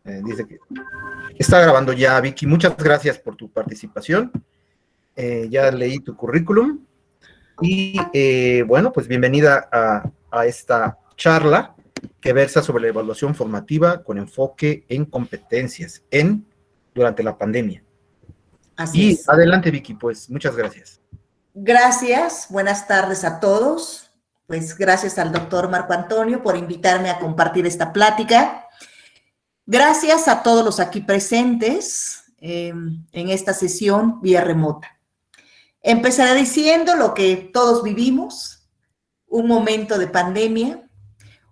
Dice que está grabando ya, Vicky. Muchas gracias por tu participación. Ya leí tu currículum. Y bueno, pues bienvenida a esta charla que versa sobre la evaluación formativa con enfoque en competencias durante la pandemia. Así Y es. adelante, Vicky, pues muchas gracias. Gracias, buenas tardes a todos. Pues gracias al doctor Marco Antonio por invitarme a compartir esta plática. Gracias a todos los aquí presentes en esta sesión vía remota. Empezaré diciendo lo que todos vivimos, un momento de pandemia,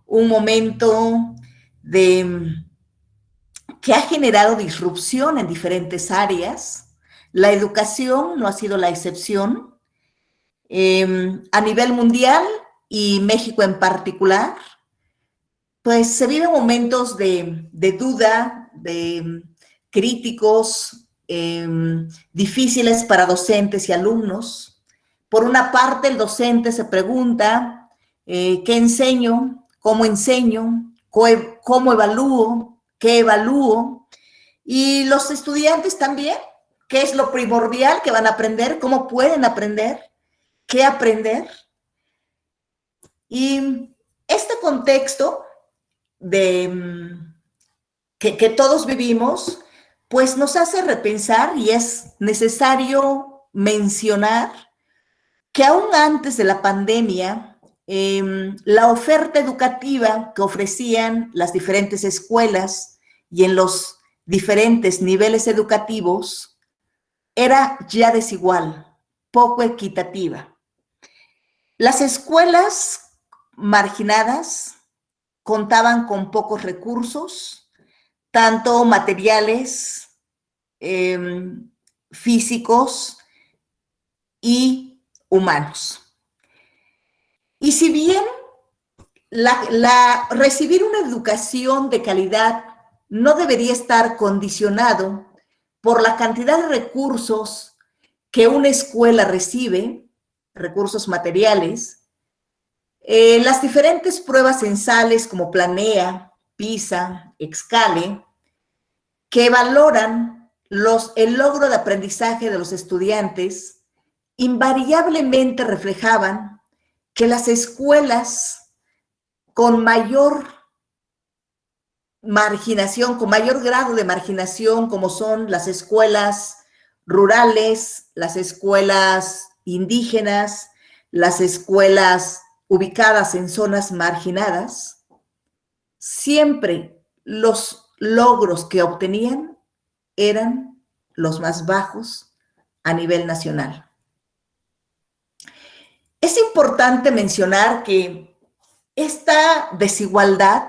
un momento que ha generado disrupción en diferentes áreas. La educación no ha sido la excepción. A nivel mundial y México en particular, pues se viven momentos de duda, de críticos, difíciles para docentes y alumnos. Por una parte, el docente se pregunta, ¿qué enseño? ¿Cómo enseño? ¿Cómo evalúo? ¿Qué evalúo? Y los estudiantes también, ¿qué es lo primordial que van a aprender? ¿Cómo pueden aprender? ¿Qué aprender? Y este contexto que todos vivimos, pues nos hace repensar y es necesario mencionar que aún antes de la pandemia, la oferta educativa que ofrecían las diferentes escuelas y en los diferentes niveles educativos era ya desigual, poco equitativa. Las escuelas marginadas contaban con pocos recursos, tanto materiales, físicos y humanos. Y si bien recibir una educación de calidad no debería estar condicionado por la cantidad de recursos que una escuela recibe, recursos materiales, las diferentes pruebas censales como Planea, PISA, Excale, que valoran el logro de aprendizaje de los estudiantes, invariablemente reflejaban que las escuelas con mayor marginación, con mayor grado de marginación, como son las escuelas rurales, las escuelas indígenas, las escuelas ubicadas en zonas marginadas, siempre los logros que obtenían eran los más bajos a nivel nacional. Es importante mencionar que esta desigualdad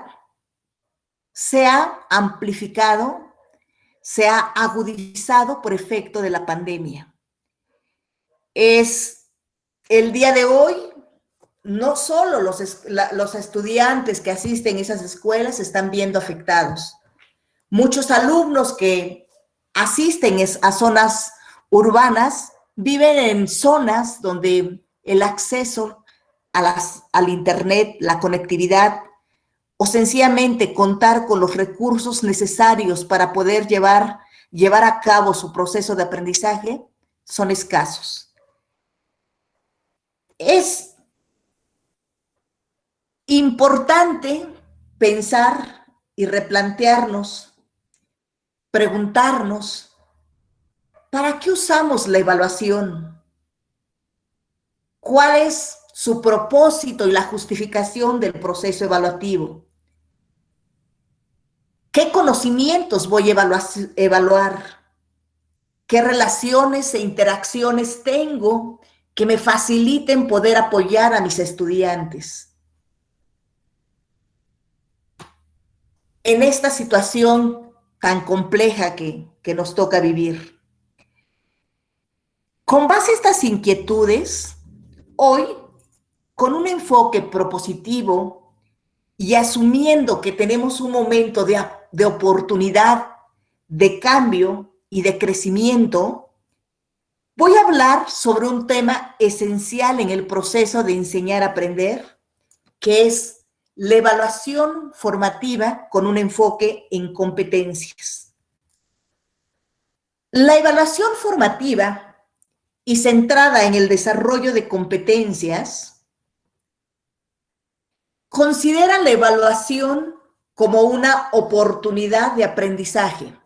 se ha amplificado, se ha agudizado por efecto de la pandemia. Es el día de hoy, no solo los estudiantes que asisten a esas escuelas se están viendo afectados. Muchos alumnos que asisten a zonas urbanas viven en zonas donde el acceso al internet, la conectividad o sencillamente contar con los recursos necesarios para poder llevar a cabo su proceso de aprendizaje son escasos. Es importante pensar y replantearnos, preguntarnos, ¿para qué usamos la evaluación? ¿Cuál es su propósito y la justificación del proceso evaluativo? ¿Qué conocimientos voy a evaluar? ¿Qué relaciones e interacciones tengo que me faciliten poder apoyar a mis estudiantes? En esta situación tan compleja que nos toca vivir. Con base a estas inquietudes, hoy, con un enfoque propositivo y asumiendo que tenemos un momento de oportunidad, de cambio y de crecimiento, voy a hablar sobre un tema esencial en el proceso de enseñar a aprender, que es la evaluación formativa con un enfoque en competencias. La evaluación formativa y centrada en el desarrollo de competencias considera la evaluación como una oportunidad de aprendizaje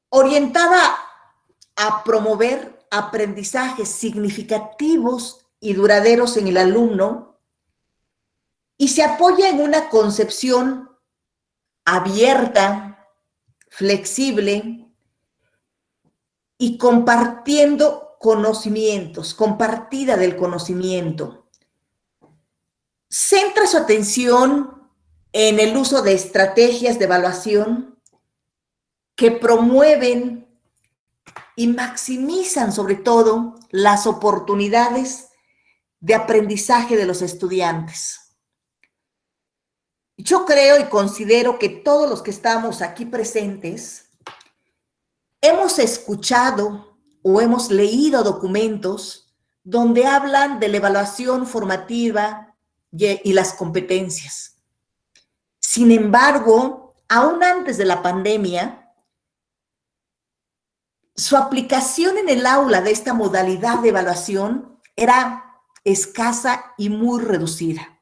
orientada a promover aprendizajes significativos y duraderos en el alumno y se apoya en una concepción abierta, flexible y compartiendo conocimientos, compartida del conocimiento. Centra su atención en el uso de estrategias de evaluación que promueven y maximizan sobre todo las oportunidades de aprendizaje de los estudiantes. Yo creo y considero que todos los que estamos aquí presentes hemos escuchado o hemos leído documentos donde hablan de la evaluación formativa y las competencias. Sin embargo, aún antes de la pandemia, su aplicación en el aula de esta modalidad de evaluación era escasa y muy reducida.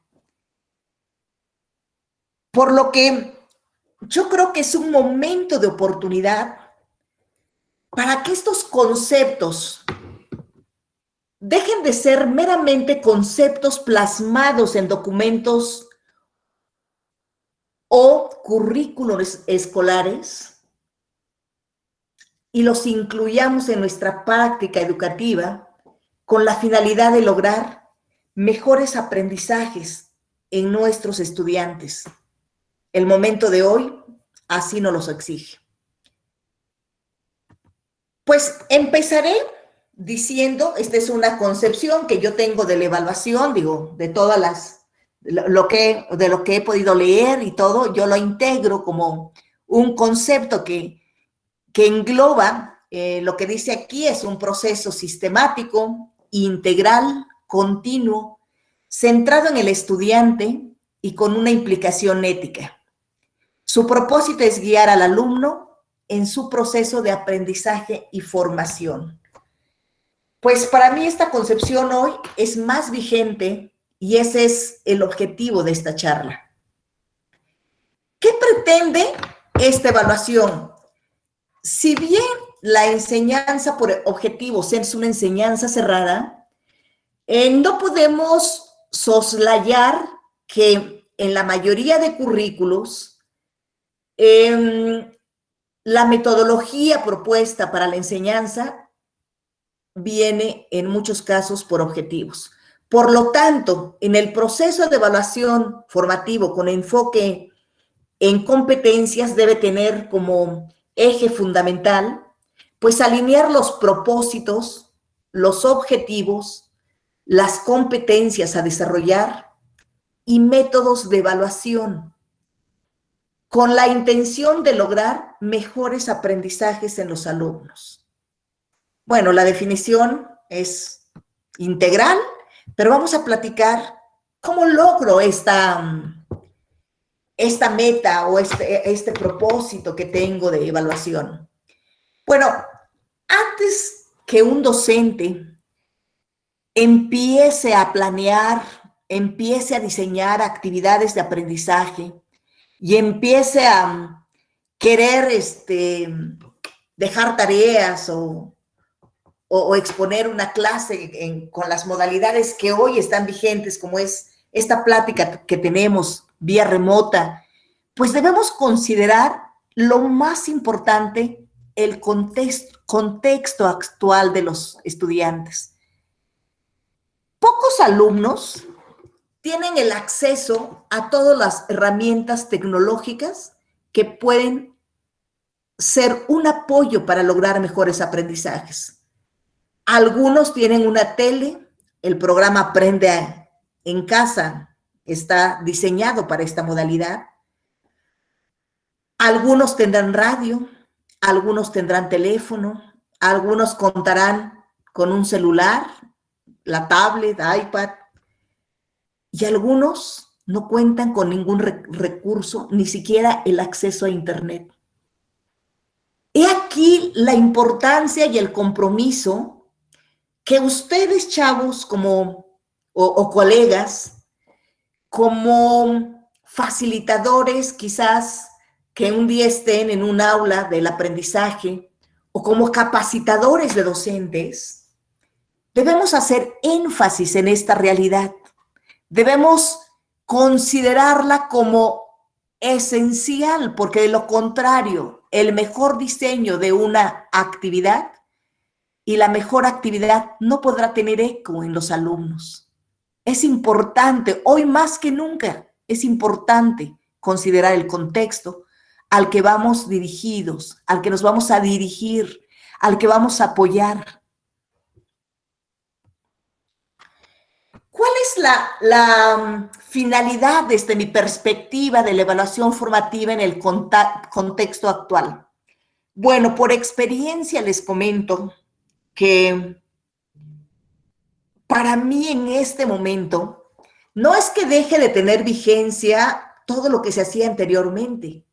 Por lo que yo creo que es un momento de oportunidad para que estos conceptos dejen de ser meramente conceptos plasmados en documentos o currículos escolares y los incluyamos en nuestra práctica educativa con la finalidad de lograr mejores aprendizajes en nuestros estudiantes. El momento de hoy así nos los exige. Pues empezaré diciendo, esta es una concepción que yo tengo de la evaluación, digo, de todas las, de lo que he podido leer y todo, yo lo integro como un concepto que engloba, lo que dice aquí es un proceso sistemático, integral, continuo, centrado en el estudiante y con una implicación ética. Su propósito es guiar al alumno en su proceso de aprendizaje y formación. Pues para mí esta concepción hoy es más vigente y ese es el objetivo de esta charla. ¿Qué pretende esta evaluación? Si bien la enseñanza por objetivos es una enseñanza cerrada, no podemos soslayar que en la mayoría de currículos la metodología propuesta para la enseñanza viene en muchos casos por objetivos. Por lo tanto, en el proceso de evaluación formativo con enfoque en competencias debe tener como eje fundamental, pues alinear los propósitos, los objetivos, las competencias a desarrollar y métodos de evaluación con la intención de lograr mejores aprendizajes en los alumnos. Bueno, la definición es integral, pero vamos a platicar cómo logro esta meta o este propósito que tengo de evaluación. Bueno, antes que un docente empiece a planear, empiece a diseñar actividades de aprendizaje y empiece a querer dejar tareas o exponer una clase con las modalidades que hoy están vigentes, como es esta plática que tenemos vía remota, pues debemos considerar lo más importante, el contexto actual de los estudiantes. Pocos alumnos tienen el acceso a todas las herramientas tecnológicas que pueden ser un apoyo para lograr mejores aprendizajes. Algunos tienen una tele, el programa Aprende en Casa está diseñado para esta modalidad. Algunos tendrán radio, algunos tendrán teléfono, algunos contarán con un celular, la tablet, iPad, y algunos no cuentan con ningún recurso, ni siquiera el acceso a Internet. He aquí la importancia y el compromiso que ustedes, chavos, o colegas, como facilitadores quizás que un día estén en un aula del aprendizaje o como capacitadores de docentes, debemos hacer énfasis en esta realidad. Debemos considerarla como esencial, porque de lo contrario, el mejor diseño de una actividad y la mejor actividad no podrá tener eco en los alumnos. Es importante, hoy más que nunca, es importante considerar el contexto al que vamos dirigidos, al que nos vamos a dirigir, al que vamos a apoyar. ¿Cuál es la finalidad desde mi perspectiva de la evaluación formativa en el contexto actual? Bueno, por experiencia les comento que para mí en este momento no es que deje de tener vigencia todo lo que se hacía anteriormente,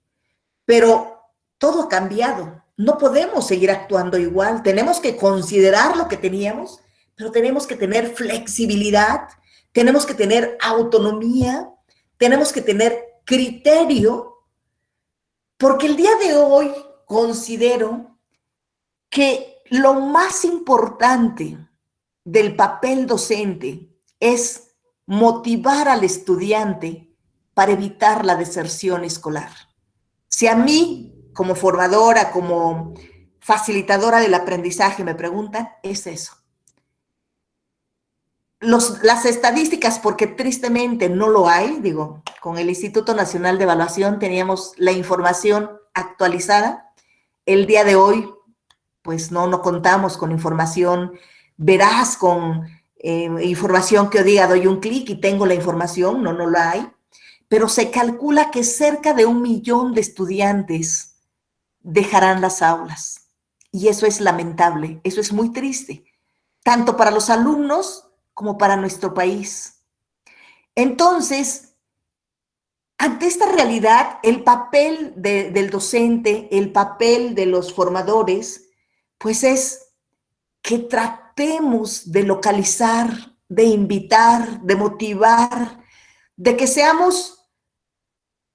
pero todo ha cambiado. No podemos seguir actuando igual. Tenemos que considerar lo que teníamos, pero tenemos que tener flexibilidad, tenemos que tener autonomía, tenemos que tener criterio, porque el día de hoy considero que lo más importante del papel docente es motivar al estudiante para evitar la deserción escolar. Si a mí, como formadora, como facilitadora del aprendizaje, me preguntan, es eso. Las estadísticas, porque tristemente no lo hay, digo, con el Instituto Nacional de Evaluación teníamos la información actualizada. El día de hoy, pues no contamos con información veraz, con información que yo diga, doy un clic y tengo la información, no la hay. Pero se calcula que cerca de 1 millón de estudiantes dejarán las aulas. Y eso es lamentable, eso es muy triste, tanto para los alumnos como para nuestro país. Entonces, ante esta realidad, el papel del docente, el papel de los formadores, pues es que tratemos de localizar, de invitar, de motivar, de que seamos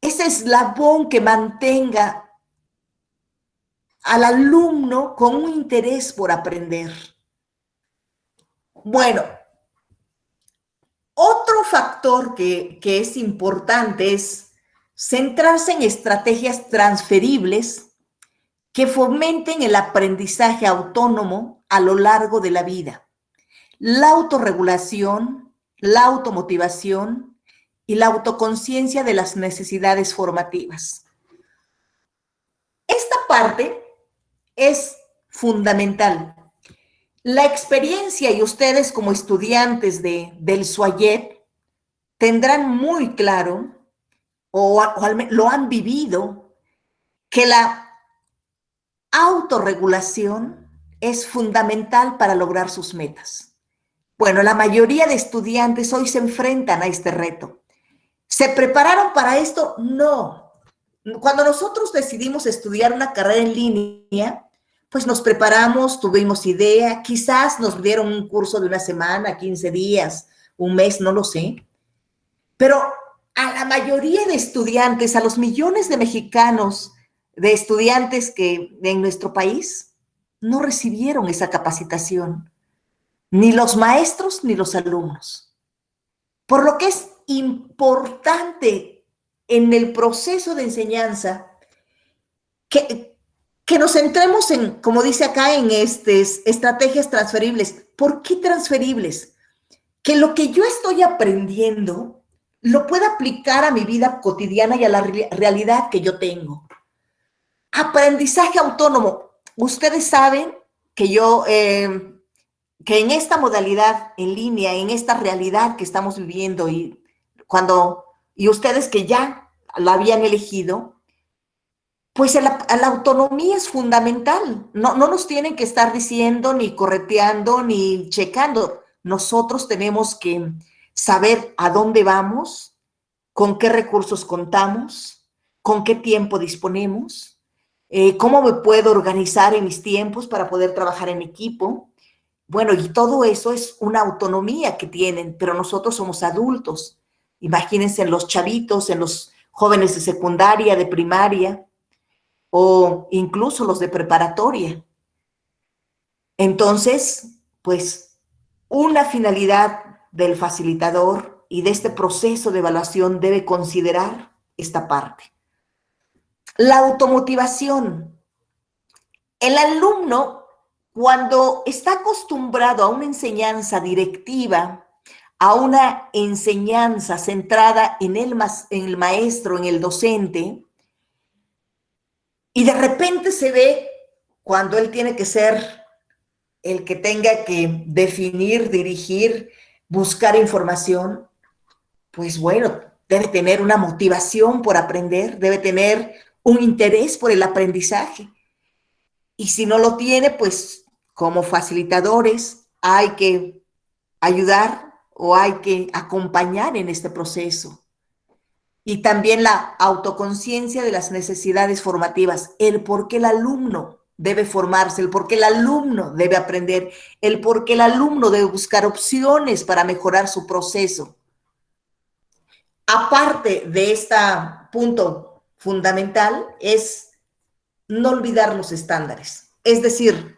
ese eslabón que mantenga al alumno con un interés por aprender. Bueno, otro factor que es importante es centrarse en estrategias transferibles que fomenten el aprendizaje autónomo a lo largo de la vida, la autorregulación, la automotivación y la autoconciencia de las necesidades formativas. Esta parte es fundamental. La experiencia y ustedes como estudiantes del SUAYEP tendrán muy claro o lo han vivido que la autorregulación es fundamental para lograr sus metas. Bueno, la mayoría de estudiantes hoy se enfrentan a este reto. ¿Se prepararon para esto? No. Cuando nosotros decidimos estudiar una carrera en línea, pues nos preparamos, tuvimos idea, quizás nos dieron un curso de 1 semana, 15 días, 1 mes, no lo sé. Pero a la mayoría de estudiantes, a los millones de mexicanos, de estudiantes que en nuestro país, no recibieron esa capacitación, ni los maestros ni los alumnos. Por lo que es importante en el proceso de enseñanza que nos centremos en, como dice acá, en estrategias transferibles. ¿Por qué transferibles? Que lo que yo estoy aprendiendo lo pueda aplicar a mi vida cotidiana y a la realidad que yo tengo. Aprendizaje autónomo. Ustedes saben que que en esta modalidad en línea, en esta realidad que estamos viviendo y ustedes que ya la habían elegido, pues la autonomía es fundamental. No nos tienen que estar diciendo, ni correteando, ni checando. Nosotros tenemos que saber a dónde vamos, con qué recursos contamos, con qué tiempo disponemos, cómo me puedo organizar en mis tiempos para poder trabajar en equipo. Bueno, y todo eso es una autonomía que tienen, pero nosotros somos adultos. Imagínense en los chavitos, en los jóvenes de secundaria, de primaria, o incluso los de preparatoria. Entonces, pues, una finalidad del facilitador y de este proceso de evaluación debe considerar esta parte. La automotivación. El alumno, cuando está acostumbrado a una enseñanza directiva, a una enseñanza centrada en el maestro, en el docente, y de repente se ve cuando él tiene que ser el que tenga que definir, dirigir, buscar información, pues bueno, debe tener una motivación por aprender, debe tener un interés por el aprendizaje. Y si no lo tiene, pues como facilitadores hay que ayudar o hay que acompañar en este proceso. Y también la autoconciencia de las necesidades formativas, el por qué el alumno debe formarse, el por qué el alumno debe aprender, el por qué el alumno debe buscar opciones para mejorar su proceso. Aparte de este punto fundamental es no olvidar los estándares. Es decir,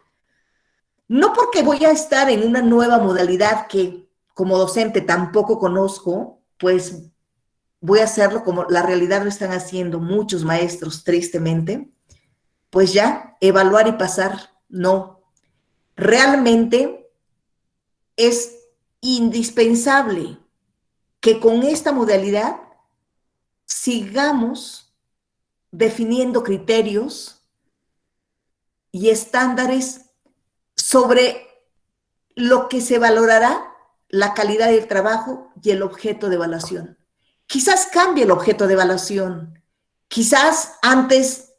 no porque voy a estar en una nueva modalidad que como docente tampoco conozco, pues voy a hacerlo como la realidad lo están haciendo muchos maestros, tristemente, pues ya, evaluar y pasar, no. Realmente es indispensable que con esta modalidad sigamos definiendo criterios y estándares sobre lo que se valorará la calidad del trabajo y el objeto de evaluación. Quizás cambie el objeto de evaluación. Quizás antes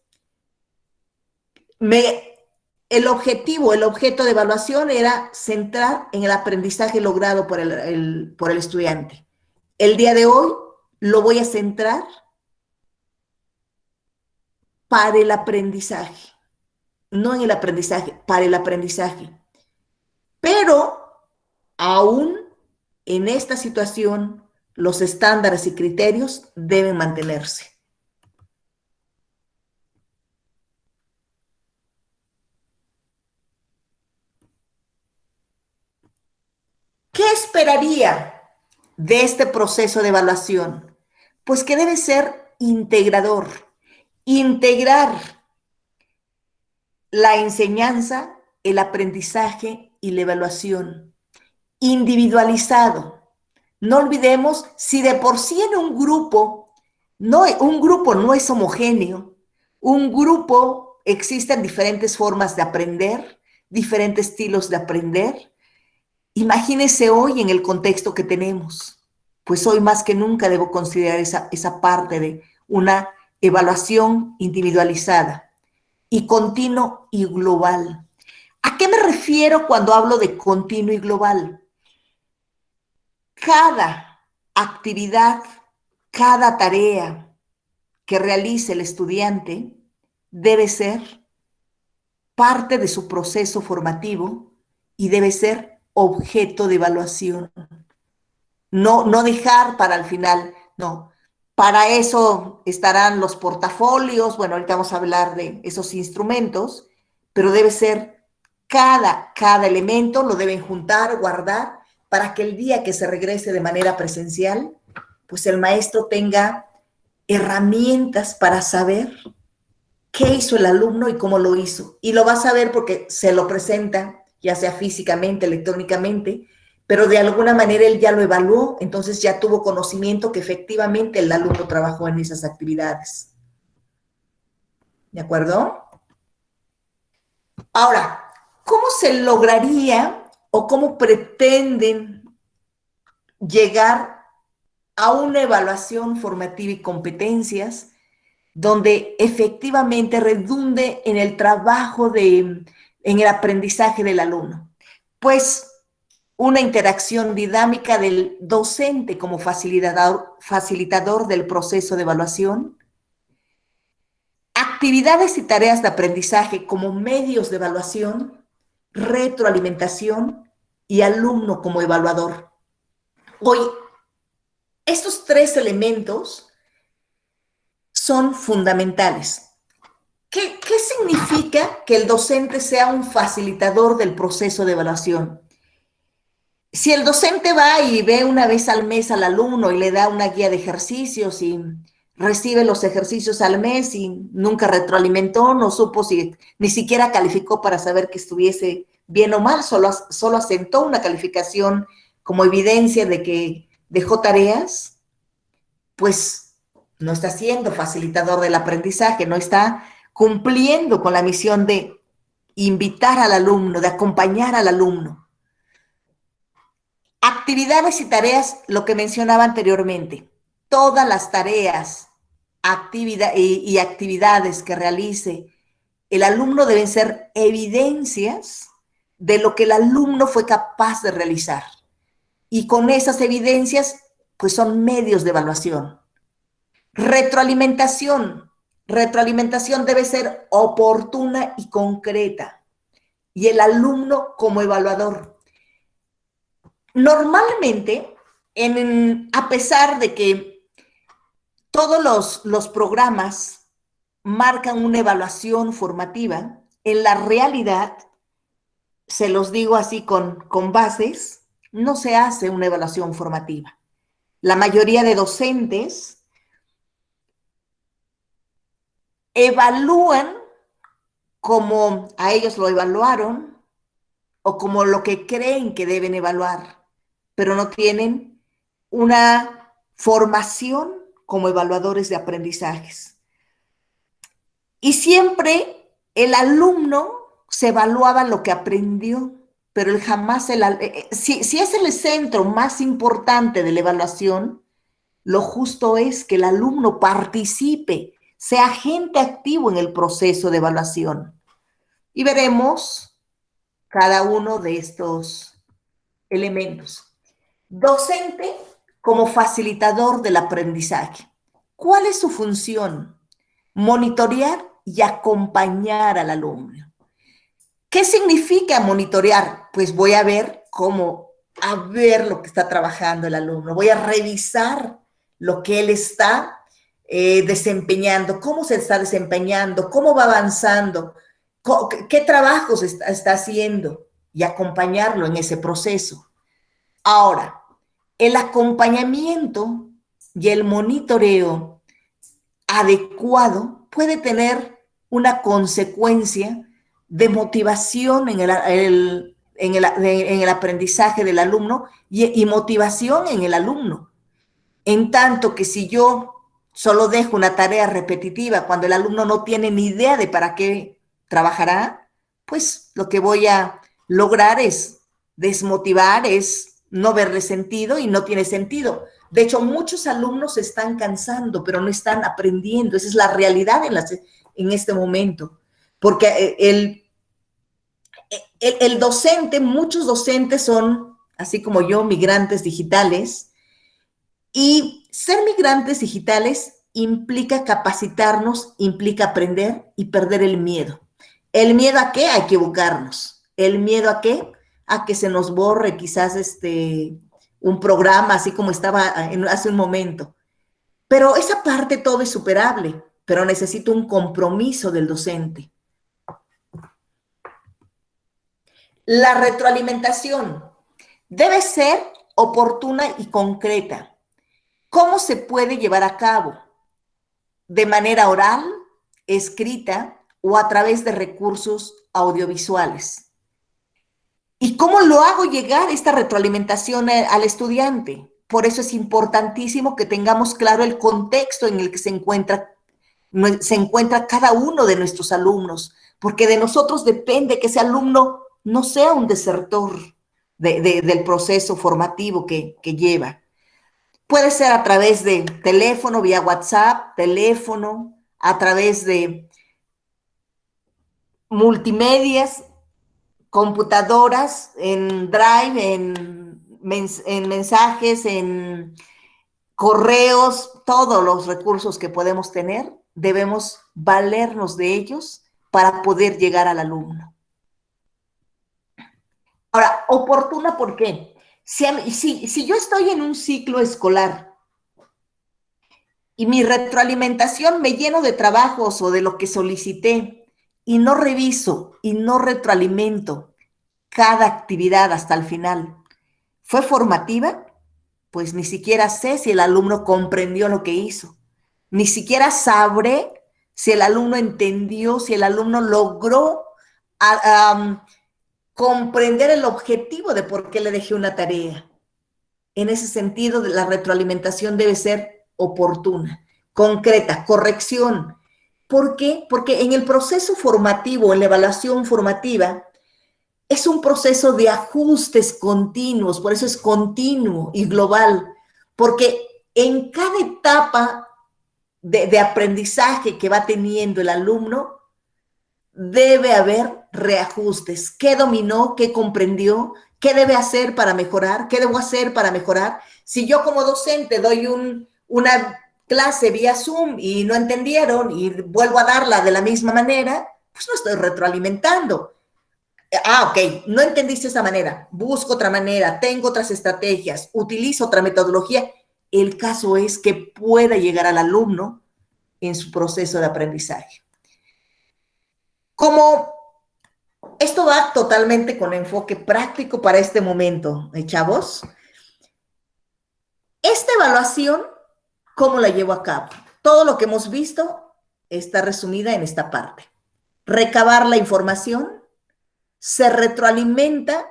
el objeto de evaluación era centrar en el aprendizaje logrado por el estudiante. El día de hoy lo voy a centrar para el aprendizaje, no en el aprendizaje, para el aprendizaje. Pero aún en esta situación, los estándares y criterios deben mantenerse. ¿Qué esperaría de este proceso de evaluación? Pues que debe ser integrador, integrar la enseñanza, el aprendizaje y la evaluación, individualizado. No olvidemos, si de por sí en un grupo no es homogéneo, un grupo existen diferentes formas de aprender, diferentes estilos de aprender. Imagínese hoy en el contexto que tenemos, pues hoy más que nunca debo considerar esa parte de una evaluación individualizada y continuo y global. ¿A qué me refiero cuando hablo de continuo y global? Cada actividad, cada tarea que realice el estudiante debe ser parte de su proceso formativo y debe ser objeto de evaluación. No dejar para el final, no. Para eso estarán los portafolios, bueno, ahorita vamos a hablar de esos instrumentos, pero debe ser cada elemento, lo deben juntar, guardar, para que el día que se regrese de manera presencial, pues el maestro tenga herramientas para saber qué hizo el alumno y cómo lo hizo. Y lo va a saber porque se lo presenta, ya sea físicamente, electrónicamente, pero de alguna manera él ya lo evaluó, entonces ya tuvo conocimiento que efectivamente el alumno trabajó en esas actividades. ¿De acuerdo? Ahora, ¿cómo se lograría o cómo pretenden llegar a una evaluación formativa y competencias donde efectivamente redunde en el trabajo en el aprendizaje del alumno? Pues una interacción dinámica del docente como facilitador del proceso de evaluación, actividades y tareas de aprendizaje como medios de evaluación, retroalimentación y alumno como evaluador. Hoy, estos tres elementos son fundamentales. ¿Qué significa que el docente sea un facilitador del proceso de evaluación? Si el docente va y ve una vez al mes al alumno y le da una guía de ejercicios y recibe los ejercicios al mes y nunca retroalimentó, no supo si ni siquiera calificó para saber que estuviese bien o mal, solo asentó una calificación como evidencia de que dejó tareas, pues no está siendo facilitador del aprendizaje, no está cumpliendo con la misión de invitar al alumno, de acompañar al alumno. Actividades y tareas, lo que mencionaba anteriormente, todas las tareas y actividades que realice el alumno deben ser evidencias de lo que el alumno fue capaz de realizar. Y con esas evidencias, pues son medios de evaluación. Retroalimentación. Retroalimentación debe ser oportuna y concreta. Y el alumno como evaluador. Normalmente, a pesar de que todos los programas marcan una evaluación formativa, en la realidad, se los digo así con bases, no se hace una evaluación formativa. La mayoría de docentes evalúan como a ellos lo evaluaron o como lo que creen que deben evaluar, pero no tienen una formación como evaluadores de aprendizajes. Y siempre el alumno se evaluaba lo que aprendió, pero él jamás, si es el centro más importante de la evaluación, lo justo es que el alumno participe, sea agente activo en el proceso de evaluación. Y veremos cada uno de estos elementos. Docente como facilitador del aprendizaje. ¿Cuál es su función? Monitorear y acompañar al alumno. ¿Qué significa monitorear? Pues voy a ver lo que está trabajando el alumno, voy a revisar lo que él está desempeñando, cómo se está desempeñando, cómo va avanzando, qué trabajos está haciendo y acompañarlo en ese proceso. Ahora, el acompañamiento y el monitoreo adecuado puede tener una consecuencia de motivación en el aprendizaje del alumno y motivación en el alumno. En tanto que si yo solo dejo una tarea repetitiva cuando el alumno no tiene ni idea de para qué trabajará, pues lo que voy a lograr es desmotivar, es no verle sentido y no tiene sentido. De hecho, muchos alumnos se están cansando, pero no están aprendiendo. Esa es la realidad en este momento. Porque el docente, muchos docentes son, así como yo, migrantes digitales. Y ser migrantes digitales implica capacitarnos, implica aprender y perder el miedo. ¿El miedo a qué? A equivocarnos. ¿El miedo a qué? A que se nos borre quizás un programa así como estaba hace un momento. Pero esa parte todo es superable, pero necesito un compromiso del docente. La retroalimentación debe ser oportuna y concreta. ¿Cómo se puede llevar a cabo? ¿De manera oral, escrita o a través de recursos audiovisuales? ¿Y cómo lo hago llegar esta retroalimentación al estudiante? Por eso es importantísimo que tengamos claro el contexto en el que se encuentra cada uno de nuestros alumnos, porque de nosotros depende que ese alumno no sea un desertor del proceso formativo que lleva. Puede ser a través de teléfono, vía WhatsApp, a través de multimedias, computadoras, en Drive, en mensajes, en correos, todos los recursos que podemos tener, debemos valernos de ellos para poder llegar al alumno. Ahora, oportuna, ¿por qué? Si yo estoy en un ciclo escolar y mi retroalimentación me lleno de trabajos o de lo que solicité y no reviso y no retroalimento cada actividad hasta el final, ¿fue formativa? Pues ni siquiera sé si el alumno comprendió lo que hizo. Ni siquiera sabré si el alumno entendió, si el alumno logró comprender el objetivo de por qué le dejé una tarea. En ese sentido, la retroalimentación debe ser oportuna, concreta, corrección. ¿Por qué? Porque en el proceso formativo, en la evaluación formativa, es un proceso de ajustes continuos, por eso es continuo y global, porque en cada etapa de aprendizaje que va teniendo el alumno, debe haber reajustes. ¿Qué dominó? ¿Qué comprendió? ¿Qué debe hacer para mejorar? ¿Qué debo hacer para mejorar? Si yo como docente doy una clase vía Zoom y no entendieron y vuelvo a darla de la misma manera, pues no estoy retroalimentando. Ok, no entendiste esa manera, busco otra manera, tengo otras estrategias, utilizo otra metodología. El caso es que pueda llegar al alumno en su proceso de aprendizaje. Como esto va totalmente con enfoque práctico para este momento, chavos, esta evaluación, ¿cómo la llevo a cabo? Todo lo que hemos visto está resumida en esta parte. Recabar la información, se retroalimenta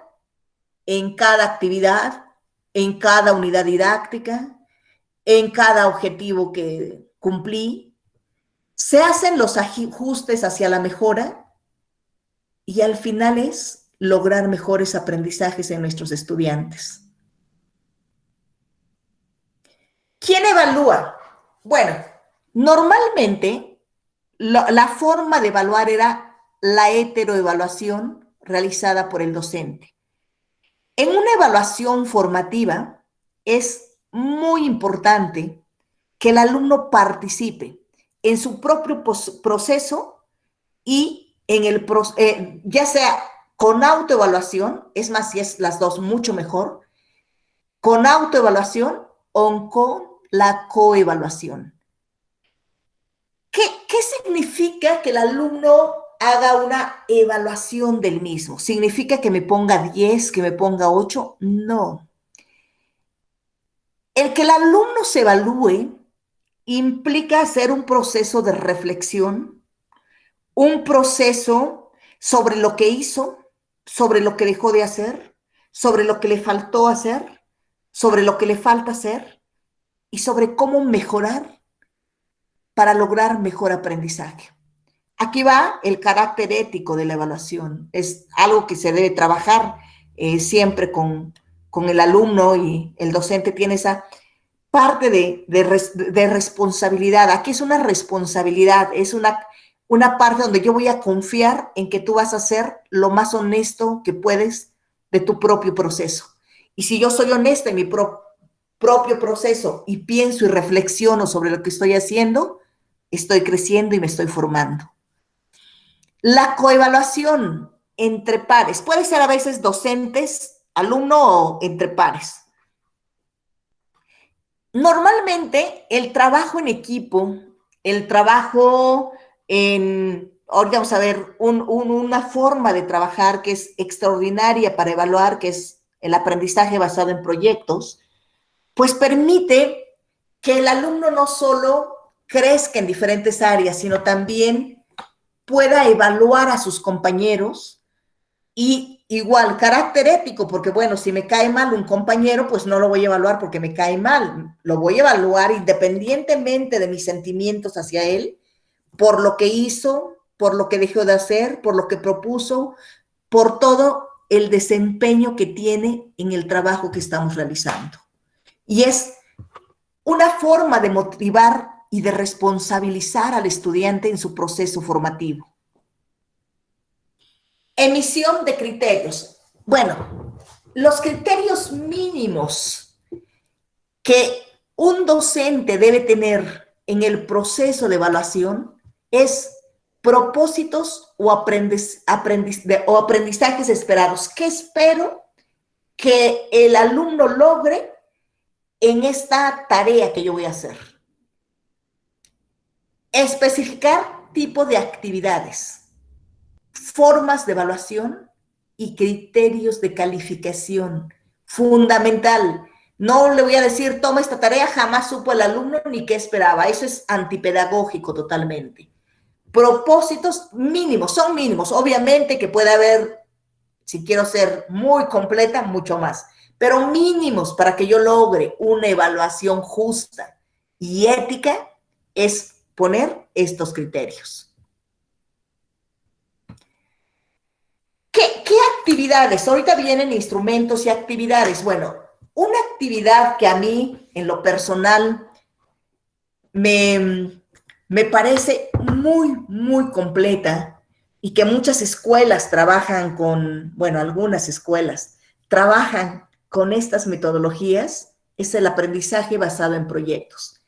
en cada actividad, en cada unidad didáctica, en cada objetivo que cumplí, se hacen los ajustes hacia la mejora y al final es lograr mejores aprendizajes en nuestros estudiantes. ¿Quién evalúa? Bueno, normalmente la forma de evaluar era la heteroevaluación realizada por el docente. En una evaluación formativa es muy importante que el alumno participe en su propio proceso y en el ya sea con autoevaluación, es más, si es las dos, mucho mejor, con autoevaluación o con la coevaluación. ¿Qué significa que el alumno haga una evaluación del mismo? ¿Significa que me ponga 10, que me ponga 8? No. El que el alumno se evalúe implica hacer un proceso de reflexión, un proceso sobre lo que hizo, sobre lo que dejó de hacer, sobre lo que le faltó hacer, sobre lo que le falta hacer y sobre cómo mejorar para lograr mejor aprendizaje. Aquí va el carácter ético de la evaluación. Es algo que se debe trabajar siempre con el alumno y el docente tiene esa parte de responsabilidad. Aquí es una responsabilidad, es una parte donde yo voy a confiar en que tú vas a ser lo más honesto que puedes de tu propio proceso. Y si yo soy honesta en mi propio proceso y pienso y reflexiono sobre lo que estoy haciendo, estoy creciendo y me estoy formando. La coevaluación entre pares puede ser a veces docentes, alumno o entre pares. Normalmente el trabajo en equipo, el trabajo ahora vamos a ver una forma de trabajar que es extraordinaria para evaluar, que es el aprendizaje basado en proyectos, pues permite que el alumno no solo crezca en diferentes áreas, sino también pueda evaluar a sus compañeros y igual, carácter ético, porque bueno, si me cae mal un compañero, pues no lo voy a evaluar porque me cae mal, lo voy a evaluar independientemente de mis sentimientos hacia él, por lo que hizo, por lo que dejó de hacer, por lo que propuso, por todo el desempeño que tiene en el trabajo que estamos realizando. Y es una forma de motivar y de responsabilizar al estudiante en su proceso formativo. Emisión de criterios. Bueno, los criterios mínimos que un docente debe tener en el proceso de evaluación es propósitos o aprendizajes esperados. ¿Qué espero que el alumno logre en esta tarea que yo voy a hacer? Especificar tipo de actividades, formas de evaluación y criterios de calificación. Fundamental. No le voy a decir, toma esta tarea, jamás supo el alumno ni qué esperaba. Eso es antipedagógico totalmente. Propósitos mínimos, son mínimos. Obviamente que puede haber, si quiero ser muy completa, mucho más. Pero mínimos para que yo logre una evaluación justa y ética es poner estos criterios. ¿Qué actividades? Ahorita vienen instrumentos y actividades. Bueno, una actividad que a mí, en lo personal, me parece muy completa y que muchas escuelas trabajan con, bueno, algunas escuelas trabajan con estas metodologías, es el aprendizaje basado en proyectos.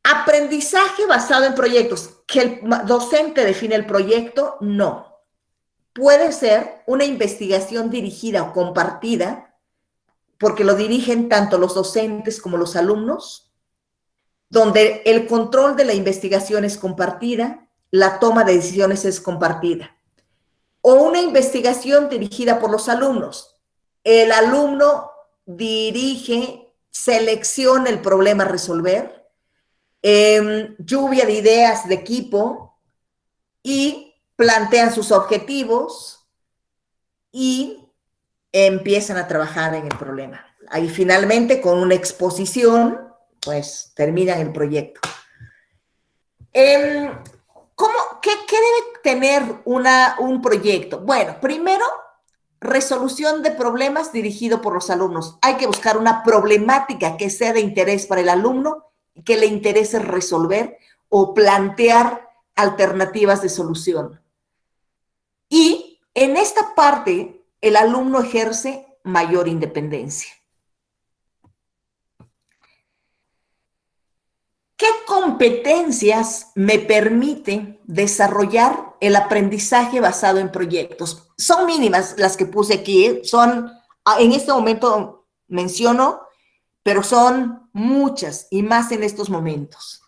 Aprendizaje basado en proyectos. ¿Que el docente define el proyecto? No. Puede ser una investigación dirigida o compartida, porque lo dirigen tanto los docentes como los alumnos, donde el control de la investigación es compartida, la toma de decisiones es compartida. O una investigación dirigida por los alumnos. El alumno dirige, selecciona el problema a resolver, lluvia de ideas de equipo y plantean sus objetivos y empiezan a trabajar en el problema. Ahí finalmente con una exposición, pues terminan el proyecto. ¿Qué debe tener un proyecto? Bueno, primero, resolución de problemas dirigido por los alumnos. Hay que buscar una problemática que sea de interés para el alumno, que le interese resolver o plantear alternativas de solución. Y en esta parte, el alumno ejerce mayor independencia. ¿Qué competencias me permite desarrollar el aprendizaje basado en proyectos? Son mínimas las que puse aquí, son, en este momento menciono, pero son muchas y más en estos momentos.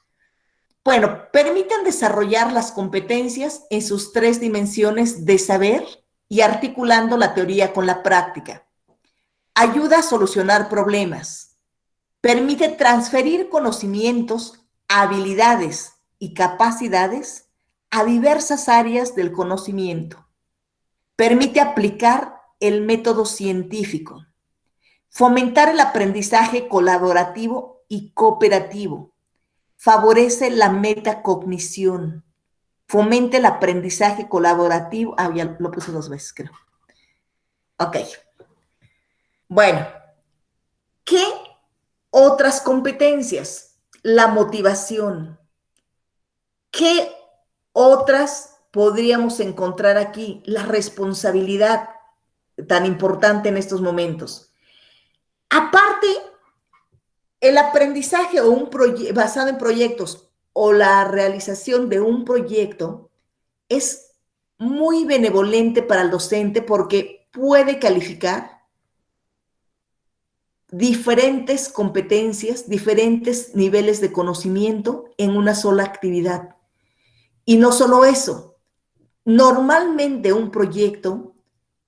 Bueno, permiten desarrollar las competencias en sus 3 dimensiones de saber y articulando la teoría con la práctica. Ayuda a solucionar problemas. Permite transferir conocimientos, habilidades y capacidades a diversas áreas del conocimiento. Permite aplicar el método científico. Fomentar el aprendizaje colaborativo y cooperativo. Favorece la metacognición, fomenta el aprendizaje colaborativo. Ya lo puse 2 veces, creo. Ok. Bueno, ¿qué otras competencias? La motivación. ¿Qué otras podríamos encontrar aquí? La responsabilidad, tan importante en estos momentos. Aparte, el aprendizaje basado en proyectos o la realización de un proyecto es muy benevolente para el docente porque puede calificar diferentes competencias, diferentes niveles de conocimiento en una sola actividad. Y no solo eso, normalmente un proyecto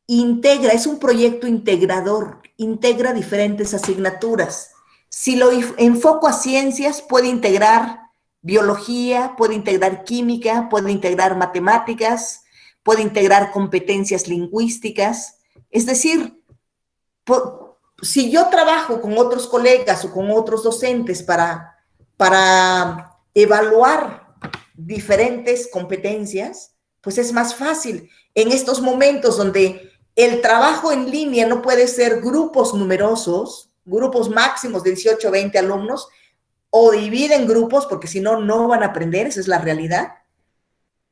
es un proyecto integrador, integra diferentes asignaturas. Si lo enfoco a ciencias, puede integrar biología, puede integrar química, puede integrar matemáticas, puede integrar competencias lingüísticas. Es decir, si yo trabajo con otros colegas o con otros docentes para evaluar diferentes competencias, pues es más fácil. En estos momentos donde el trabajo en línea no puede ser grupos numerosos, grupos máximos de 18 o 20 alumnos, o dividen grupos porque si no, no van a aprender, esa es la realidad.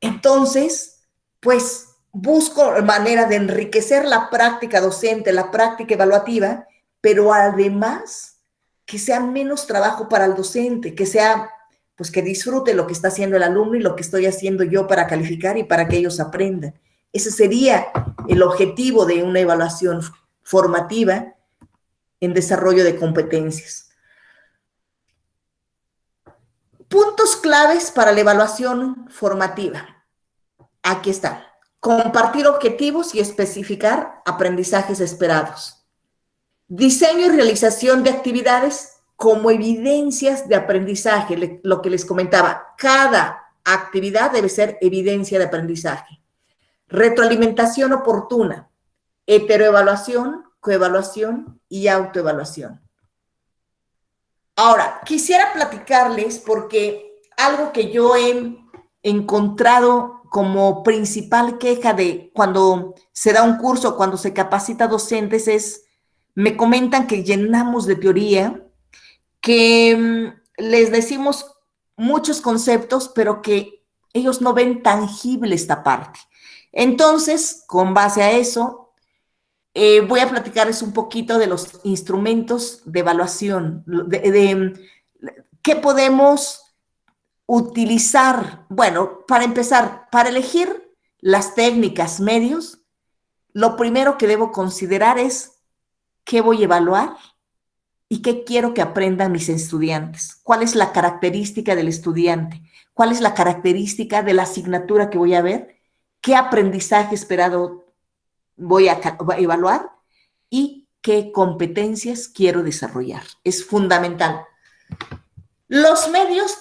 Entonces, pues busco manera de enriquecer la práctica docente, la práctica evaluativa, pero además que sea menos trabajo para el docente, que sea, pues que disfrute lo que está haciendo el alumno y lo que estoy haciendo yo para calificar y para que ellos aprendan. Ese sería el objetivo de una evaluación formativa en desarrollo de competencias. Puntos claves para la evaluación formativa. Aquí está. Compartir objetivos y especificar aprendizajes esperados. Diseño y realización de actividades como evidencias de aprendizaje. Lo que les comentaba, cada actividad debe ser evidencia de aprendizaje. Retroalimentación oportuna. Heteroevaluación, coevaluación y autoevaluación. Ahora, quisiera platicarles porque algo que yo he encontrado como principal queja de cuando se da un curso, cuando se capacita docentes es, me comentan que llenamos de teoría, que les decimos muchos conceptos, pero que ellos no ven tangible esta parte. Entonces, con base a eso, voy a platicarles un poquito de los instrumentos de evaluación, qué podemos utilizar. Bueno, para empezar, para elegir las técnicas, medios, lo primero que debo considerar es qué voy a evaluar y qué quiero que aprendan mis estudiantes. ¿Cuál es la característica del estudiante? ¿Cuál es la característica de la asignatura que voy a ver? ¿Qué aprendizaje esperado voy a evaluar? ¿Y qué competencias quiero desarrollar? Es fundamental. Los medios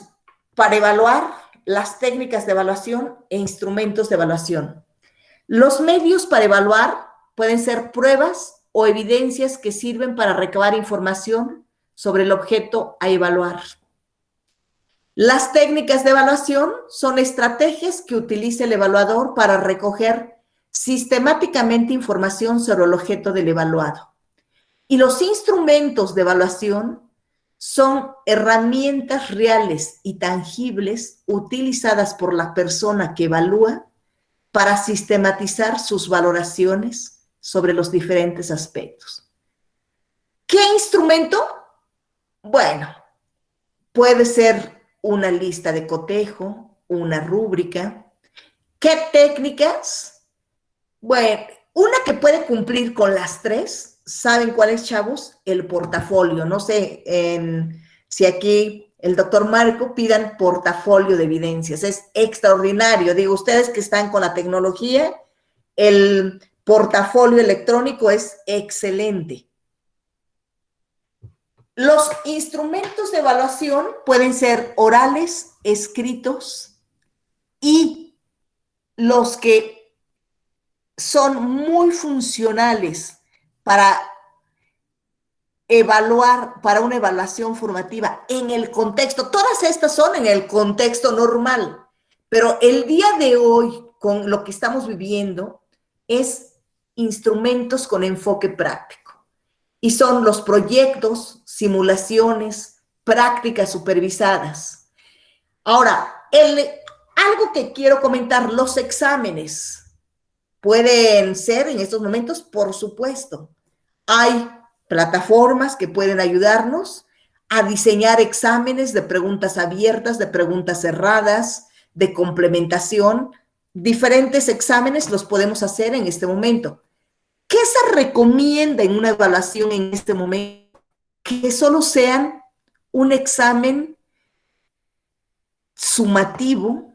para evaluar, las técnicas de evaluación e instrumentos de evaluación. Los medios para evaluar pueden ser pruebas o evidencias que sirven para recabar información sobre el objeto a evaluar. Las técnicas de evaluación son estrategias que utiliza el evaluador para recoger sistemáticamente información sobre el objeto del evaluado. Y los instrumentos de evaluación son herramientas reales y tangibles utilizadas por la persona que evalúa para sistematizar sus valoraciones sobre los diferentes aspectos. ¿Qué instrumento? Bueno, puede ser una lista de cotejo, una rúbrica. ¿Qué técnicas? Bueno, una que puede cumplir con las tres, ¿saben cuál es, chavos? El portafolio. No sé si aquí el doctor Marco pidan portafolio de evidencias. Es extraordinario. Digo, ustedes que están con la tecnología, el portafolio electrónico es excelente. Los instrumentos de evaluación pueden ser orales, escritos, y los que son muy funcionales para evaluar, para una evaluación formativa en el contexto. Todas estas son en el contexto normal, pero el día de hoy, con lo que estamos viviendo, es instrumentos con enfoque práctico. Y son los proyectos, simulaciones, prácticas supervisadas. Ahora, algo que quiero comentar, los exámenes pueden ser en estos momentos, por supuesto. Hay plataformas que pueden ayudarnos a diseñar exámenes de preguntas abiertas, de preguntas cerradas, de complementación. Diferentes exámenes los podemos hacer en este momento. ¿Qué se recomienda en una evaluación en este momento? Que solo sean un examen sumativo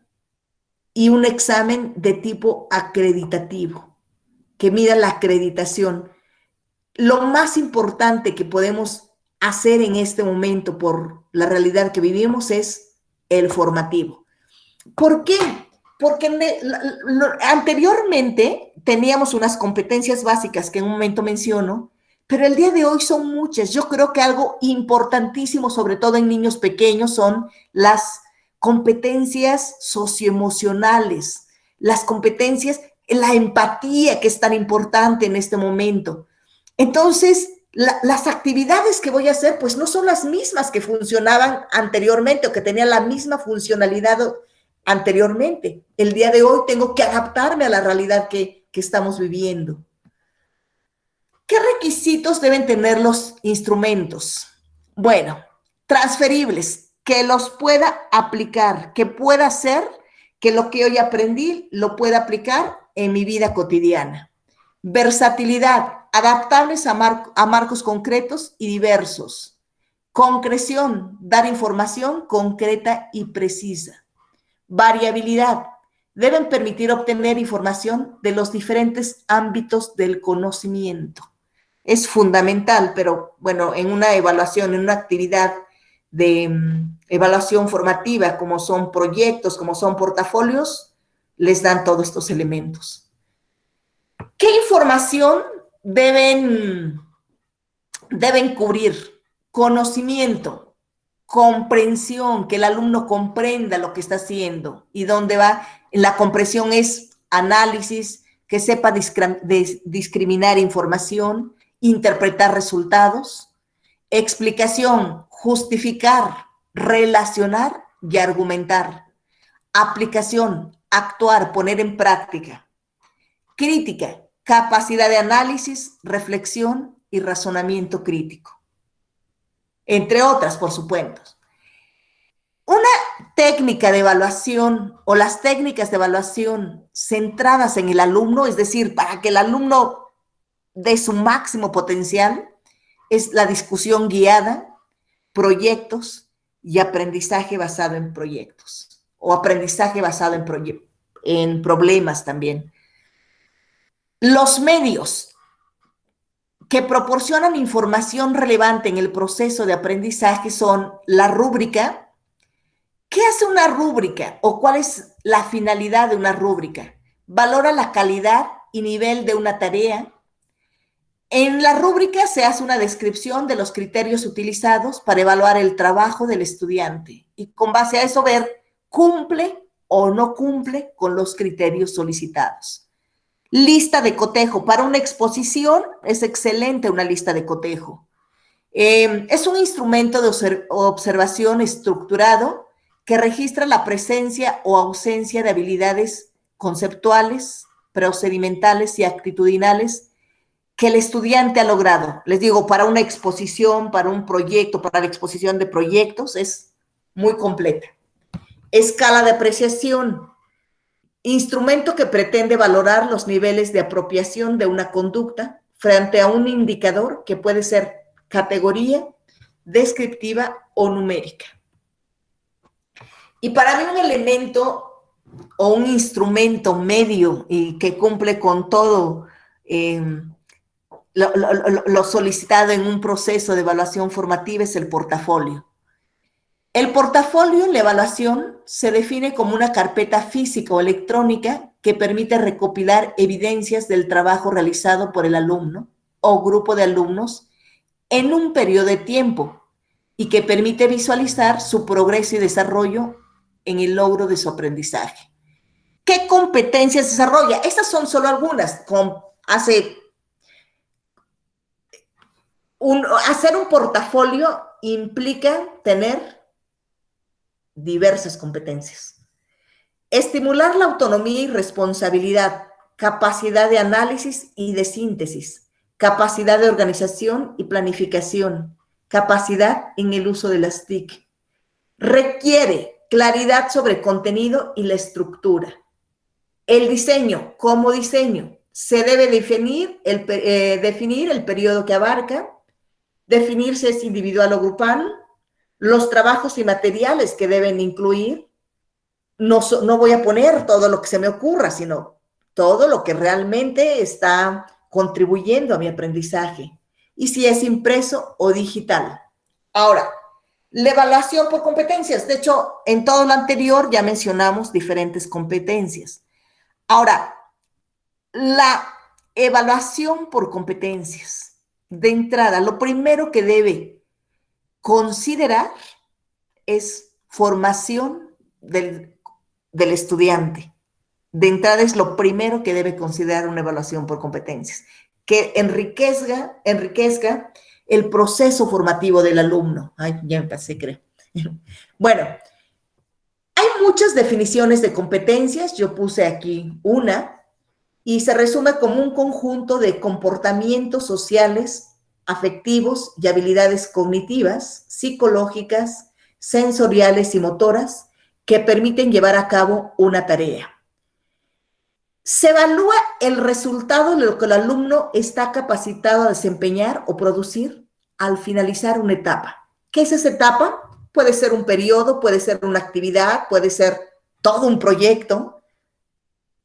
y un examen de tipo acreditativo, que mida la acreditación. Lo más importante que podemos hacer en este momento por la realidad que vivimos es el formativo. ¿Por qué? Porque anteriormente teníamos unas competencias básicas que en un momento menciono, pero el día de hoy son muchas. Yo creo que algo importantísimo, sobre todo en niños pequeños, son las competencias socioemocionales, las competencias, la empatía, que es tan importante en este momento. Entonces, las actividades que voy a hacer, pues no son las mismas que funcionaban anteriormente o que tenían la misma funcionalidad anteriormente. El día de hoy tengo que adaptarme a la realidad que estamos viviendo. ¿Qué requisitos deben tener los instrumentos? Bueno, transferibles, que los pueda aplicar, que pueda hacer que lo que hoy aprendí lo pueda aplicar en mi vida cotidiana. Versatilidad, adaptables a marcos concretos y diversos. Concreción, dar información concreta y precisa. Variabilidad, deben permitir obtener información de los diferentes ámbitos del conocimiento. Es fundamental, pero bueno, en una evaluación, en una actividad de evaluación formativa, como son proyectos, como son portafolios, les dan todos estos elementos. ¿Qué información deben cubrir? Conocimiento, comprensión, que el alumno comprenda lo que está haciendo y dónde va. La comprensión es análisis, que sepa discriminar información, interpretar resultados. Explicación, justificar, relacionar y argumentar. Aplicación, actuar, poner en práctica. Crítica, capacidad de análisis, reflexión y razonamiento crítico. Entre otras, por supuesto. Una técnica de evaluación o las técnicas de evaluación centradas en el alumno, es decir, para que el alumno dé su máximo potencial, es la discusión guiada, proyectos y aprendizaje basado en proyectos o aprendizaje basado en problemas también. Los medios que proporcionan información relevante en el proceso de aprendizaje son la rúbrica. ¿Qué hace una rúbrica o cuál es la finalidad de una rúbrica? Valora la calidad y nivel de una tarea. En la rúbrica se hace una descripción de los criterios utilizados para evaluar el trabajo del estudiante y con base a eso ver cumple o no cumple con los criterios solicitados. Lista de cotejo. Para una exposición es excelente una lista de cotejo. Es un instrumento de observación estructurado que registra la presencia o ausencia de habilidades conceptuales, procedimentales y actitudinales que el estudiante ha logrado. Les digo, para una exposición, para un proyecto, para la exposición de proyectos, es muy completa. Escala de apreciación. Instrumento que pretende valorar los niveles de apropiación de una conducta frente a un indicador que puede ser categoría, descriptiva o numérica. Y para mí un elemento o un instrumento medio y que cumple con todo lo solicitado en un proceso de evaluación formativa es el portafolio. El portafolio en la evaluación se define como una carpeta física o electrónica que permite recopilar evidencias del trabajo realizado por el alumno o grupo de alumnos en un periodo de tiempo y que permite visualizar su progreso y desarrollo en el logro de su aprendizaje. ¿Qué competencias desarrolla? Estas son solo algunas. Hacer un portafolio implica tener diversas competencias. Estimular la autonomía y responsabilidad, capacidad de análisis y de síntesis, capacidad de organización y planificación, capacidad en el uso de las TIC. Requiere claridad sobre contenido y la estructura. El diseño, como diseño, se debe definir el periodo que abarca, definir si es individual o grupal, los trabajos y materiales que deben incluir. No voy a poner todo lo que se me ocurra, sino todo lo que realmente está contribuyendo a mi aprendizaje. Y si es impreso o digital. Ahora, la evaluación por competencias. De hecho, en todo lo anterior ya mencionamos diferentes competencias. Ahora, la evaluación por competencias. De entrada, lo primero que debe considerar es formación del estudiante. De entrada es lo primero que debe considerar una evaluación por competencias, que enriquezca el proceso formativo del alumno. Ay, ya me pasé, creo. Bueno, Hay muchas definiciones de competencias, yo puse aquí una, y se resume como un conjunto de comportamientos sociales, afectivos y habilidades cognitivas, psicológicas, sensoriales y motoras que permiten llevar a cabo una tarea. Se evalúa el resultado de lo que el alumno está capacitado a desempeñar o producir al finalizar una etapa. ¿Qué es esa etapa? Puede ser un periodo, puede ser una actividad, puede ser todo un proyecto,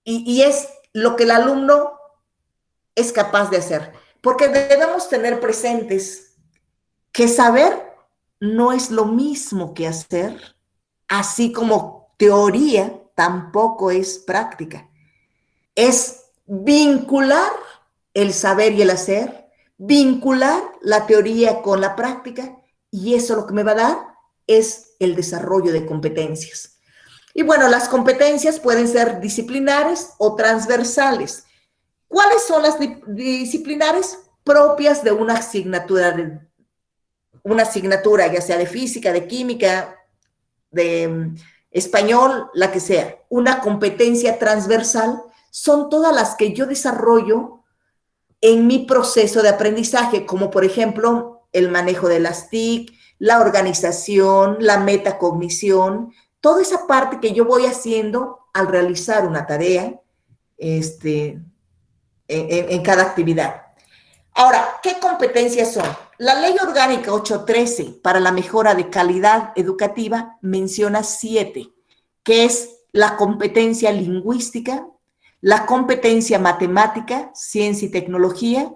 y es lo que el alumno es capaz de hacer. Porque debemos tener presentes que saber no es lo mismo que hacer, así como teoría tampoco es práctica. Es vincular el saber y el hacer, vincular la teoría con la práctica, y eso lo que me va a dar es el desarrollo de competencias. Y bueno, las competencias pueden ser disciplinares o transversales. ¿Cuáles son las disciplinares? Propias de una asignatura, ya sea de física, de química, de español, la que sea. Una competencia transversal son todas las que yo desarrollo en mi proceso de aprendizaje, como por ejemplo el manejo de las TIC, la organización, la metacognición, toda esa parte que yo voy haciendo al realizar una tarea en cada actividad. Ahora, ¿qué competencias son? La Ley Orgánica 813 para la mejora de calidad educativa menciona 7, que es la competencia lingüística, la competencia matemática, ciencia y tecnología,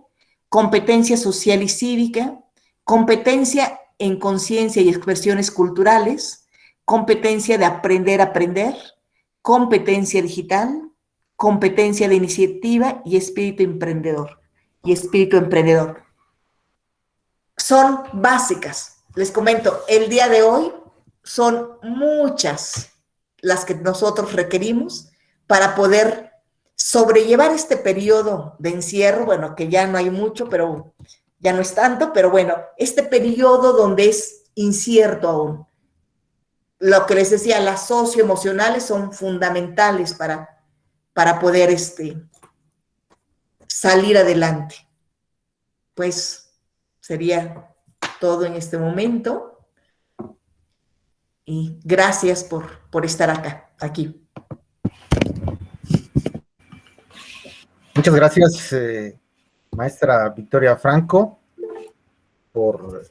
competencia social y cívica, competencia en conciencia y expresiones culturales, competencia de aprender a aprender, competencia digital, competencia de iniciativa y espíritu emprendedor. Son básicas. Les comento, el día de hoy son muchas las que nosotros requerimos para poder sobrellevar este periodo de encierro, bueno, que ya no hay mucho, pero ya no es tanto, pero bueno, este periodo donde es incierto aún. Lo que les decía, las socioemocionales son fundamentales para poder salir adelante. Pues sería todo en este momento. Y gracias por estar aquí. Muchas gracias, maestra Victoria Franco, por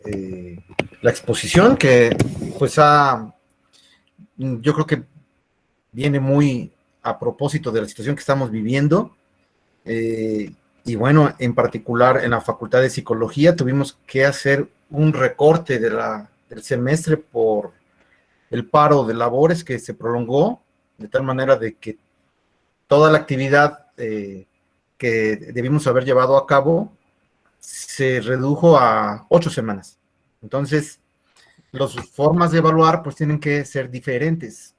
la exposición que pues yo creo que viene muy a propósito de la situación que estamos viviendo. Y bueno, en particular en la Facultad de Psicología tuvimos que hacer un recorte del semestre por el paro de labores que se prolongó, de tal manera de que toda la actividad que debimos haber llevado a cabo se redujo a 8 semanas. Entonces, las formas de evaluar pues tienen que ser diferentes.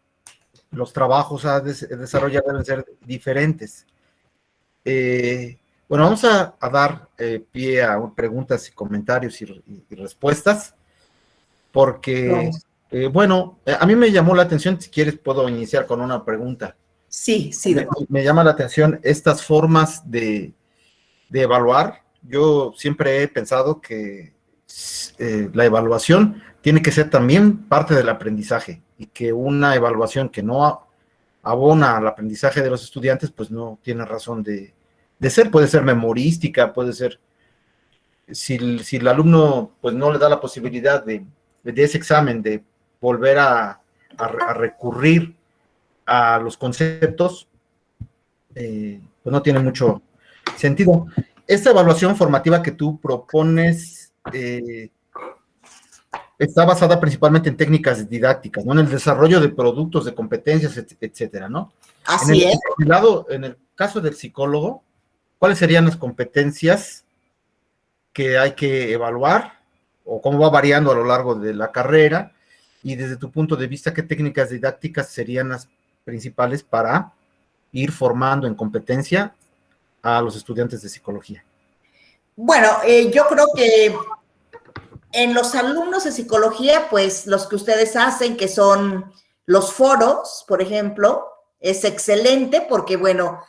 Los trabajos a desarrollar deben ser diferentes. Bueno, vamos a dar pie a preguntas y comentarios y respuestas, porque, bueno, a mí me llamó la atención, si quieres puedo iniciar con una pregunta. Sí. Me llama la atención estas formas de evaluar. Yo siempre he pensado que la evaluación tiene que ser también parte del aprendizaje, y que una evaluación que no abona al aprendizaje de los estudiantes, pues no tiene razón de ser. Puede ser memorística, puede ser, si el alumno pues no le da la posibilidad de ese examen, de volver a recurrir a los conceptos, pues no tiene mucho sentido. Esta evaluación formativa que tú propones está basada principalmente en técnicas didácticas, ¿no? En el desarrollo de productos, de competencias, etcétera, ¿no? Así es. En el caso del psicólogo, ¿cuáles serían las competencias que hay que evaluar, o cómo va variando a lo largo de la carrera? Y desde tu punto de vista, ¿qué técnicas didácticas serían las principales para ir formando en competencia a los estudiantes de psicología? Bueno, yo creo que en los alumnos de psicología, pues los que ustedes hacen, que son Los foros, por ejemplo, es excelente porque, bueno,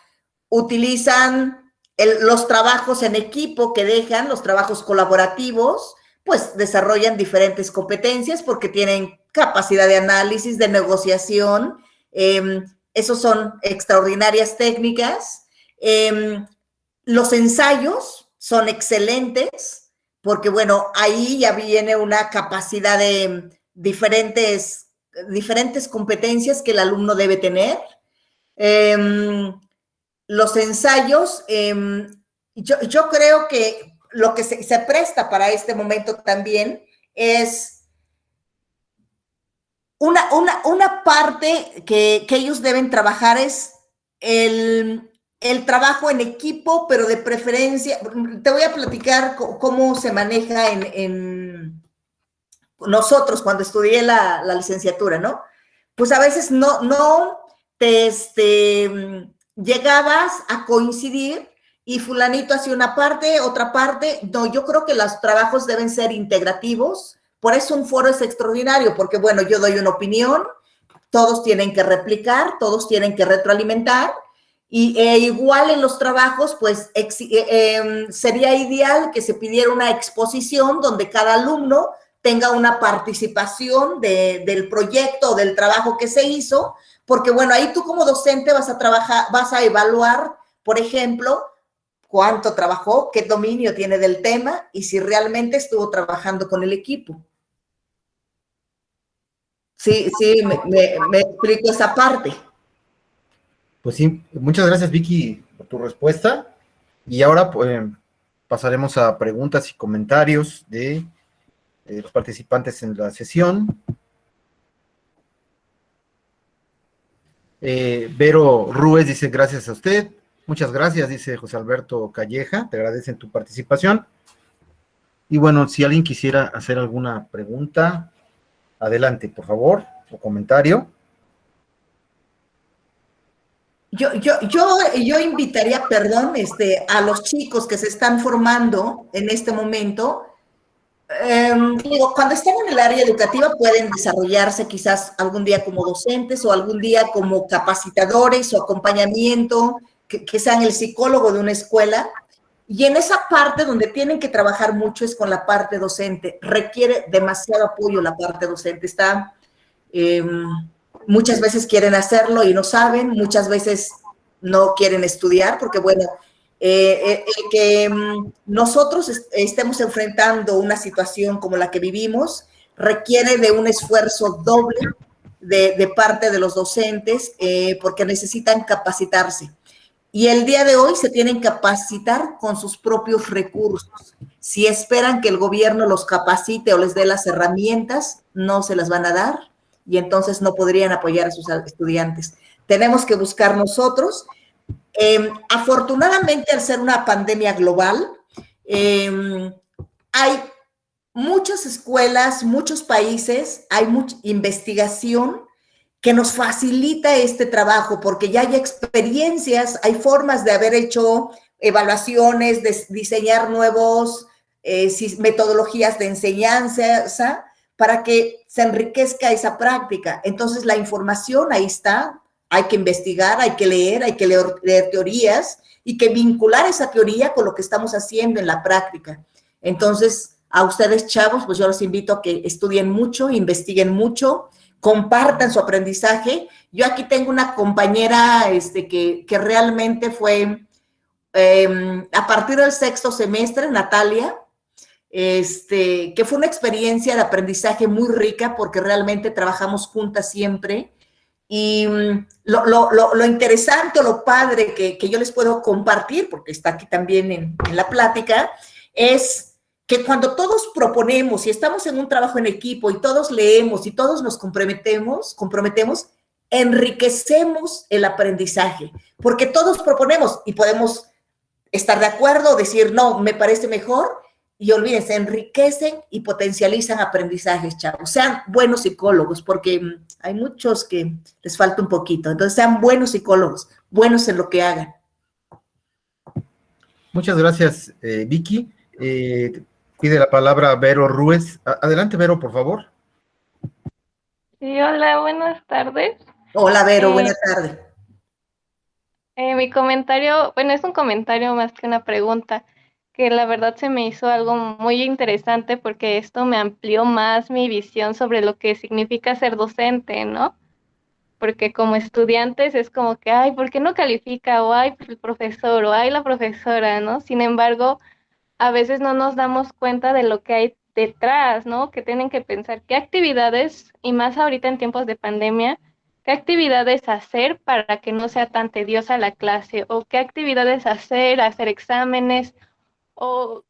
utilizan los trabajos en equipo que dejan, los trabajos colaborativos, pues desarrollan diferentes competencias porque tienen capacidad de análisis, de negociación, esos son extraordinarias técnicas. Los ensayos son excelentes porque, bueno, ahí ya viene una capacidad de diferentes competencias que el alumno debe tener. Los ensayos, yo creo que lo que se presta para este momento también es una parte que ellos deben trabajar es el trabajo en equipo, pero de preferencia, te voy a platicar cómo se maneja en nosotros cuando estudié la licenciatura, ¿no? Pues a veces no te llegabas a coincidir y fulanito hacía una parte, otra parte. No, yo creo que los trabajos deben ser integrativos. Por eso un foro es extraordinario, porque, bueno, yo doy una opinión, todos tienen que replicar, todos tienen que retroalimentar, y igual en los trabajos, pues sería ideal que se pidiera una exposición donde cada alumno tenga una participación del proyecto o del trabajo que se hizo, porque, bueno, ahí tú como docente vas a trabajar, vas a evaluar, por ejemplo, cuánto trabajó, qué dominio tiene del tema y si realmente estuvo trabajando con el equipo. Sí, me explico esa parte. Pues sí, muchas gracias, Vicky, por tu respuesta. Y ahora pues, pasaremos a preguntas y comentarios de los participantes en la sesión. Vero Ruiz dice, gracias a usted. Muchas gracias, dice José Alberto Calleja, te agradecen tu participación. Y bueno, si alguien quisiera hacer alguna pregunta, adelante, por favor, o comentario. Yo invitaría, perdón, a los chicos que se están formando en este momento. Digo, cuando están en el área educativa pueden desarrollarse quizás algún día como docentes o algún día como capacitadores o acompañamiento, que sean el psicólogo de una escuela. Y en esa parte donde tienen que trabajar mucho es con la parte docente. Requiere demasiado apoyo la parte docente. Muchas veces quieren hacerlo y no saben, muchas veces no quieren estudiar porque, bueno, el que nosotros estemos enfrentando una situación como la que vivimos requiere de un esfuerzo doble de parte de los docentes porque necesitan capacitarse. Y el día de hoy se tienen que capacitar con sus propios recursos. Si esperan que el gobierno los capacite o les dé las herramientas, no se las van a dar y entonces no podrían apoyar a sus estudiantes. Tenemos que buscar nosotros. Afortunadamente, al ser una pandemia global, hay muchas escuelas, muchos países, hay mucha investigación que nos facilita este trabajo, porque ya hay experiencias, hay formas de haber hecho evaluaciones, de diseñar nuevos metodologías de enseñanza para que se enriquezca esa práctica. Entonces, la información ahí está, hay que investigar, hay que leer teorías y que vincular esa teoría con lo que estamos haciendo en la práctica. Entonces, a ustedes, chavos, pues yo los invito a que estudien mucho, investiguen mucho, compartan su aprendizaje. Yo aquí tengo una compañera que realmente fue, a partir del 6º semestre, Natalia, que fue una experiencia de aprendizaje muy rica porque realmente trabajamos juntas siempre. Y lo interesante o lo padre que yo les puedo compartir, porque está aquí también en la plática, es que cuando todos proponemos y estamos en un trabajo en equipo y todos leemos y todos nos comprometemos, enriquecemos el aprendizaje, porque todos proponemos y podemos estar de acuerdo o decir, no, me parece mejor, y olvídense, enriquecen y potencializan aprendizajes, chavos. Sean buenos psicólogos, porque hay muchos que les falta un poquito. Entonces, sean buenos psicólogos, buenos en lo que hagan. Muchas gracias, Vicky. Pide la palabra Vero Ruiz. Adelante, Vero, por favor. Sí, hola, buenas tardes. Hola, Vero, Eh, buena tarde. Mi comentario, bueno, es un comentario más que una pregunta, que la verdad se me hizo algo muy interesante porque esto me amplió más mi visión sobre lo que significa ser docente, ¿no? Porque como estudiantes es como que, ay, ¿por qué no califica? O ay, el profesor, o ay, la profesora, ¿no? Sin embargo, a veces no nos damos cuenta de lo que hay detrás, ¿no? Que tienen que pensar qué actividades, y más ahorita en tiempos de pandemia, qué actividades hacer para que no sea tan tediosa la clase, o qué actividades hacer, hacer exámenes, o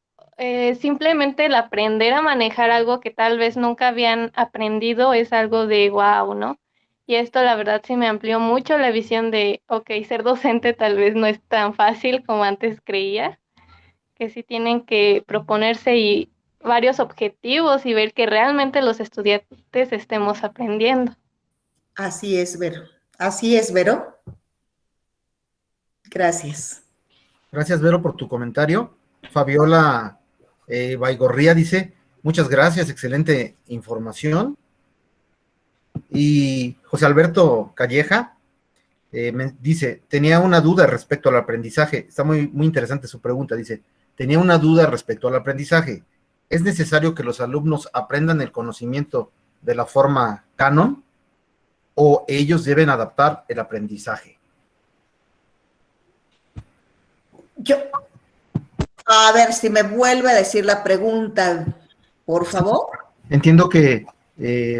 simplemente el aprender a manejar algo que tal vez nunca habían aprendido es algo de wow, ¿no? Y esto la verdad sí me amplió mucho la visión de, ok, ser docente tal vez no es tan fácil como antes creía, que sí tienen que proponerse varios objetivos y ver que realmente los estudiantes estemos aprendiendo. Así es, Vero. Así es, Vero. Gracias. Gracias, Vero, por tu comentario. Fabiola Baigorría dice, muchas gracias, excelente información. Y José Alberto Calleja me dice, tenía una duda respecto al aprendizaje. Está muy interesante su pregunta. Dice, tenía una duda respecto al aprendizaje. ¿Es necesario que los alumnos aprendan el conocimiento de la forma canon o ellos deben adaptar el aprendizaje? Yo, a ver si me vuelve a decir la pregunta, por favor. Entiendo que,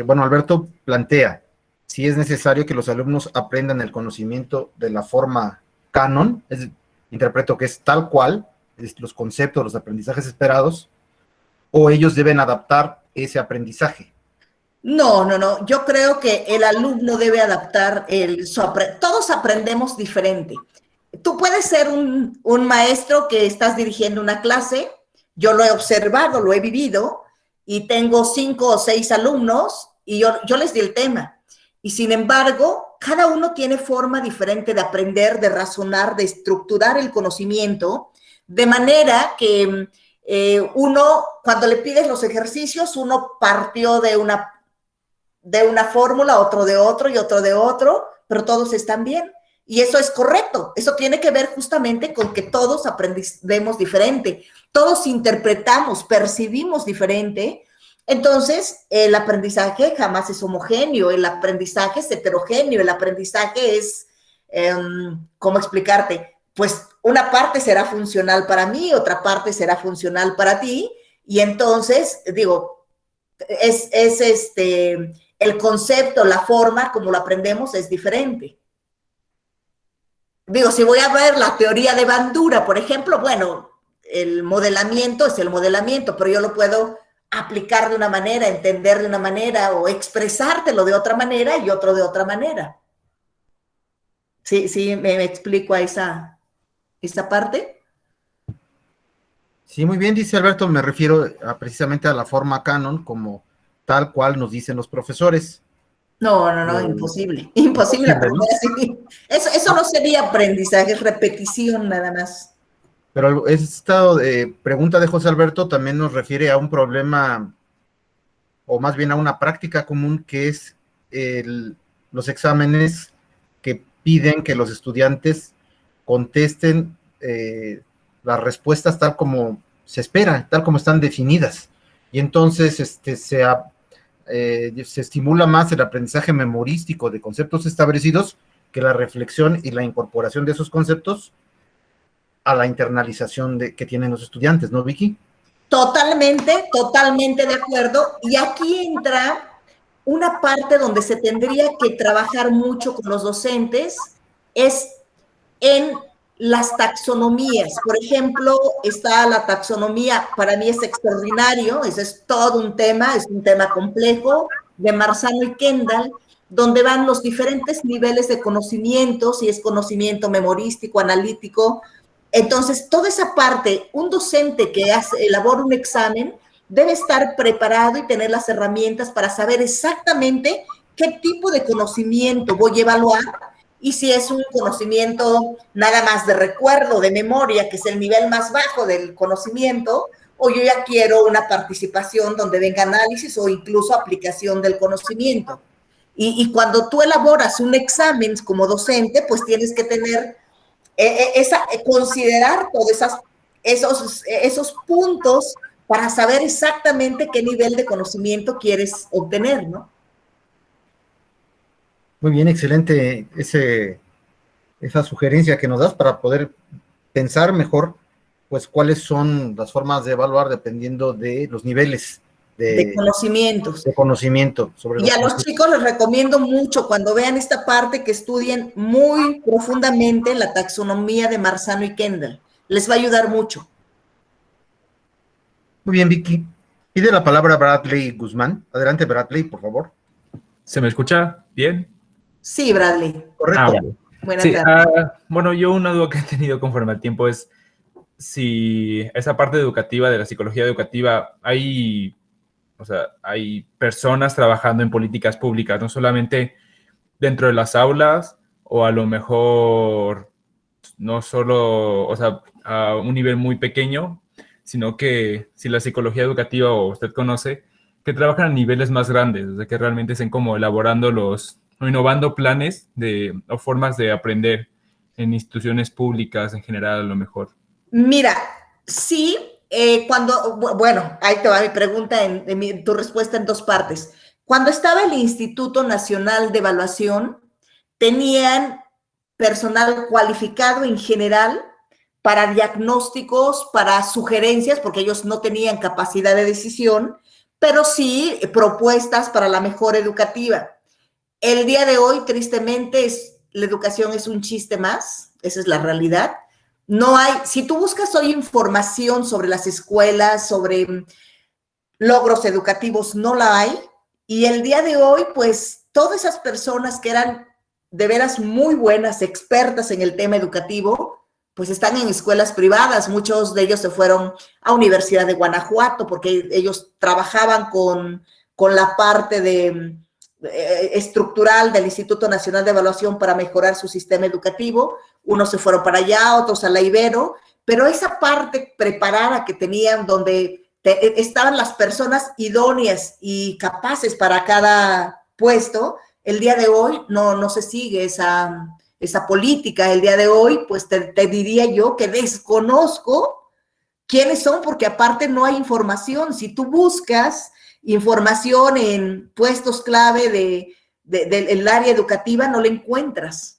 bueno, Alberto plantea si es necesario que los alumnos aprendan el conocimiento de la forma canon, interpreto que es tal cual, los conceptos, los aprendizajes esperados, o ellos deben adaptar ese aprendizaje. No, no, no. Yo creo que el alumno debe adaptar todos aprendemos diferente. Tú puedes ser un maestro que estás dirigiendo una clase, yo lo he observado, lo he vivido, y tengo 5 o 6 alumnos y yo les di el tema. Y sin embargo, cada uno tiene forma diferente de aprender, de razonar, de estructurar el conocimiento, de manera que uno, cuando le pides los ejercicios, uno partió de una fórmula, otro de otro y otro de otro, pero todos están bien. Y eso es correcto. Eso tiene que ver justamente con que todos aprendemos diferente, todos interpretamos, percibimos diferente. Entonces, el aprendizaje jamás es homogéneo, el aprendizaje es heterogéneo, el aprendizaje es, ¿cómo explicarte? Pues una parte será funcional para mí, otra parte será funcional para ti, y entonces, digo, es el concepto, la forma como lo aprendemos es diferente. Digo, si voy a ver la teoría de Bandura, por ejemplo, bueno, el modelamiento es el modelamiento, pero yo lo puedo aplicar de una manera, entender de una manera o expresártelo de otra manera y otro de otra manera. Sí, sí, me explico a esa parte. Sí, muy bien, dice Alberto, me refiero precisamente a la forma canon como tal cual nos dicen los profesores. No, no, no, imposible. Imposible Imposible, aprender ¿no? así. Eso no sería aprendizaje, es repetición nada más. Pero esta pregunta de José Alberto también nos refiere a un problema, o más bien a una práctica común, que es los exámenes que piden que los estudiantes contesten las respuestas tal como se espera, tal como están definidas. Y entonces se estimula más el aprendizaje memorístico de conceptos establecidos que la reflexión y la incorporación de esos conceptos a la internalización que tienen los estudiantes, ¿no, Vicky? Totalmente, totalmente de acuerdo. Y aquí entra una parte donde se tendría que trabajar mucho con los docentes, es en las taxonomías. Por ejemplo, está la taxonomía, para mí es extraordinario, eso es todo un tema, es un tema complejo, de Marzano y Kendall, donde van los diferentes niveles de conocimiento, si es conocimiento memorístico, analítico. Entonces, toda esa parte, un docente que elabora un examen debe estar preparado y tener las herramientas para saber exactamente qué tipo de conocimiento voy a evaluar y si es un conocimiento nada más de recuerdo, de memoria, que es el nivel más bajo del conocimiento, o yo ya quiero una participación donde venga análisis o incluso aplicación del conocimiento. Y cuando tú elaboras un examen como docente, pues tienes que tener, considerar todos esos puntos para saber exactamente qué nivel de conocimiento quieres obtener, ¿no? Muy bien, excelente esa sugerencia que nos das para poder pensar mejor, pues, cuáles son las formas de evaluar dependiendo de los niveles De conocimientos. de conocimiento sobre Y a los chicos les recomiendo mucho cuando vean esta parte que estudien muy profundamente la taxonomía de Marzano y Kendall. Les va a ayudar mucho. Muy bien, Vicky. Pide la palabra Bradley Guzmán. Adelante, Bradley, por favor. ¿Se me escucha bien? Sí, Bradley. Correcto. Vale. Buenas Sí, tardes. bueno, yo una duda que he tenido conforme al tiempo es si esa parte educativa de la psicología educativa hay personas trabajando en políticas públicas, no solamente dentro de las aulas o a lo mejor no solo, o sea, a un nivel muy pequeño, sino que si la psicología educativa o usted conoce, que trabajan a niveles más grandes, o sea, que realmente estén como elaborando o innovando planes o formas de aprender en instituciones públicas en general a lo mejor. Mira, sí, bueno, ahí te va mi pregunta, tu respuesta en dos partes. Cuando estaba el Instituto Nacional de Evaluación, tenían personal cualificado en general para diagnósticos, para sugerencias, porque ellos no tenían capacidad de decisión, pero sí propuestas para la mejora educativa. El día de hoy, tristemente, la educación es un chiste más, esa es la realidad. No hay, si tú buscas hoy información sobre las escuelas, sobre logros educativos, no la hay. Y el día de hoy, pues, todas esas personas que eran de veras muy buenas, expertas en el tema educativo, pues están en escuelas privadas. Muchos de ellos se fueron a Universidad de Guanajuato porque ellos trabajaban con la parte estructural del Instituto Nacional de Evaluación para mejorar su sistema educativo. Unos se fueron para allá, otros a la Ibero, pero esa parte preparada que tenían donde estaban las personas idóneas y capaces para cada puesto, el día de hoy no se sigue esa política. El día de hoy, pues te diría yo que desconozco quiénes son, porque aparte no hay información. Si tú buscas información en puestos clave del área educativa, no la encuentras.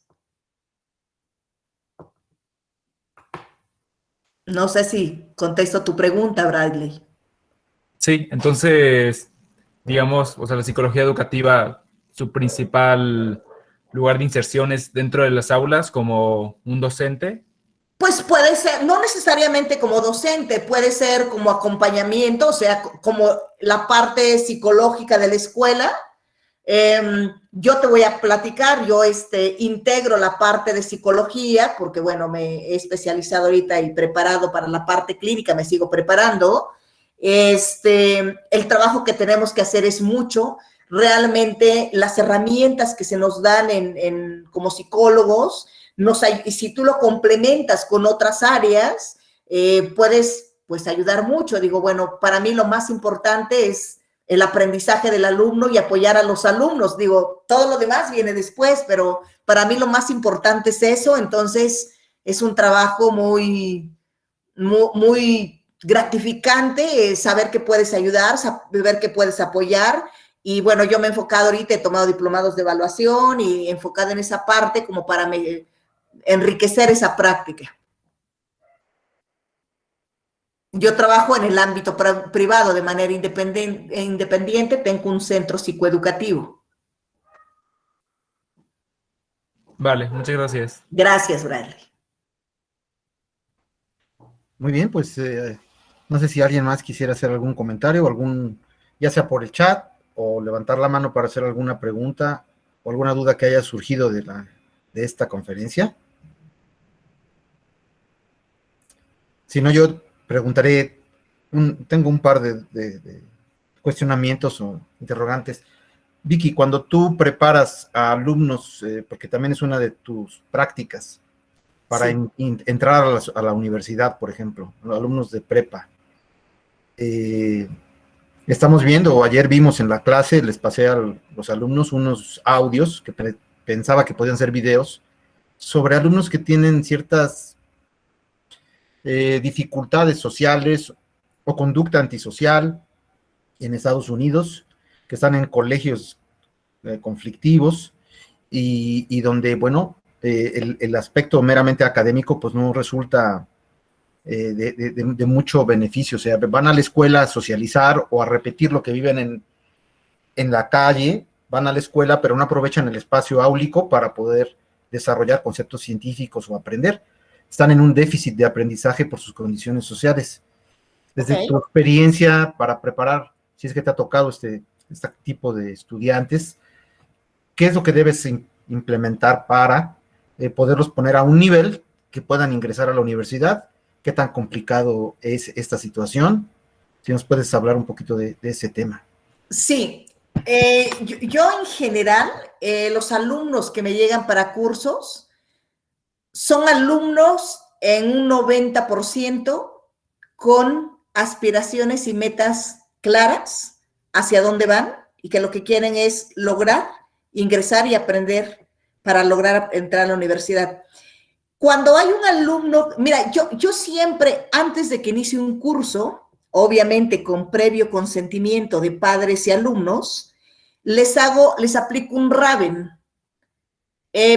No sé si contesto tu pregunta, Bradley. Sí, entonces, digamos, o sea, la psicología educativa, su principal lugar de inserción es dentro de las aulas como un docente. Pues puede ser, no necesariamente como docente, puede ser como acompañamiento, o sea, como la parte psicológica de la escuela. Yo te voy a platicar, yo integro la parte de psicología, porque bueno, me he especializado ahorita y preparado para la parte clínica, me sigo preparando. El trabajo que tenemos que hacer es mucho. Realmente las herramientas que se nos dan como psicólogos, si tú lo complementas con otras áreas, puedes pues ayudar mucho. Digo, bueno, para mí lo más importante es el aprendizaje del alumno y apoyar a los alumnos. Digo, todo lo demás viene después, pero para mí lo más importante es eso. Entonces, es un trabajo muy, muy, muy gratificante, saber que puedes ayudar, saber que puedes apoyar. Y bueno, yo me he enfocado ahorita, he tomado diplomados de evaluación y enfocado en esa parte como para enriquecer esa práctica. Yo trabajo en el ámbito privado de manera independiente, tengo un centro psicoeducativo. Vale, muchas gracias. Gracias, Bradley. Muy bien, pues no sé si alguien más quisiera hacer algún comentario, ya sea por el chat o levantar la mano para hacer alguna pregunta o alguna duda que haya surgido de esta conferencia. Si no, yo preguntaré, tengo un par de cuestionamientos o interrogantes. Vicky, cuando tú preparas a alumnos, porque también es una de tus prácticas, para Sí. entrar a la universidad, por ejemplo, los alumnos de prepa, Estamos viendo, o ayer vimos en la clase, les pasé a los alumnos unos audios que pensaba que podían ser videos sobre alumnos que tienen ciertas dificultades sociales o conducta antisocial en Estados Unidos, que están en colegios conflictivos y donde, bueno, el aspecto meramente académico pues no resulta de mucho beneficio. O sea, van a la escuela a socializar o a repetir lo que viven en la calle, van a la escuela, pero no aprovechan el espacio áulico para poder desarrollar conceptos científicos o aprender. Están en un déficit de aprendizaje por sus condiciones sociales. Desde tu experiencia para preparar, si es que te ha tocado este tipo de estudiantes, ¿qué es lo que debes implementar para poderlos poner a un nivel que puedan ingresar a la universidad? ¿Qué tan complicado es esta situación? Si nos puedes hablar un poquito de ese tema. Sí, yo en general, los alumnos que me llegan para cursos son alumnos en un 90% con aspiraciones y metas claras hacia dónde van y que lo que quieren es lograr ingresar y aprender para lograr entrar a la universidad. Cuando hay un alumno, mira, yo siempre, antes de que inicie un curso, obviamente con previo consentimiento de padres y alumnos, les aplico un Raven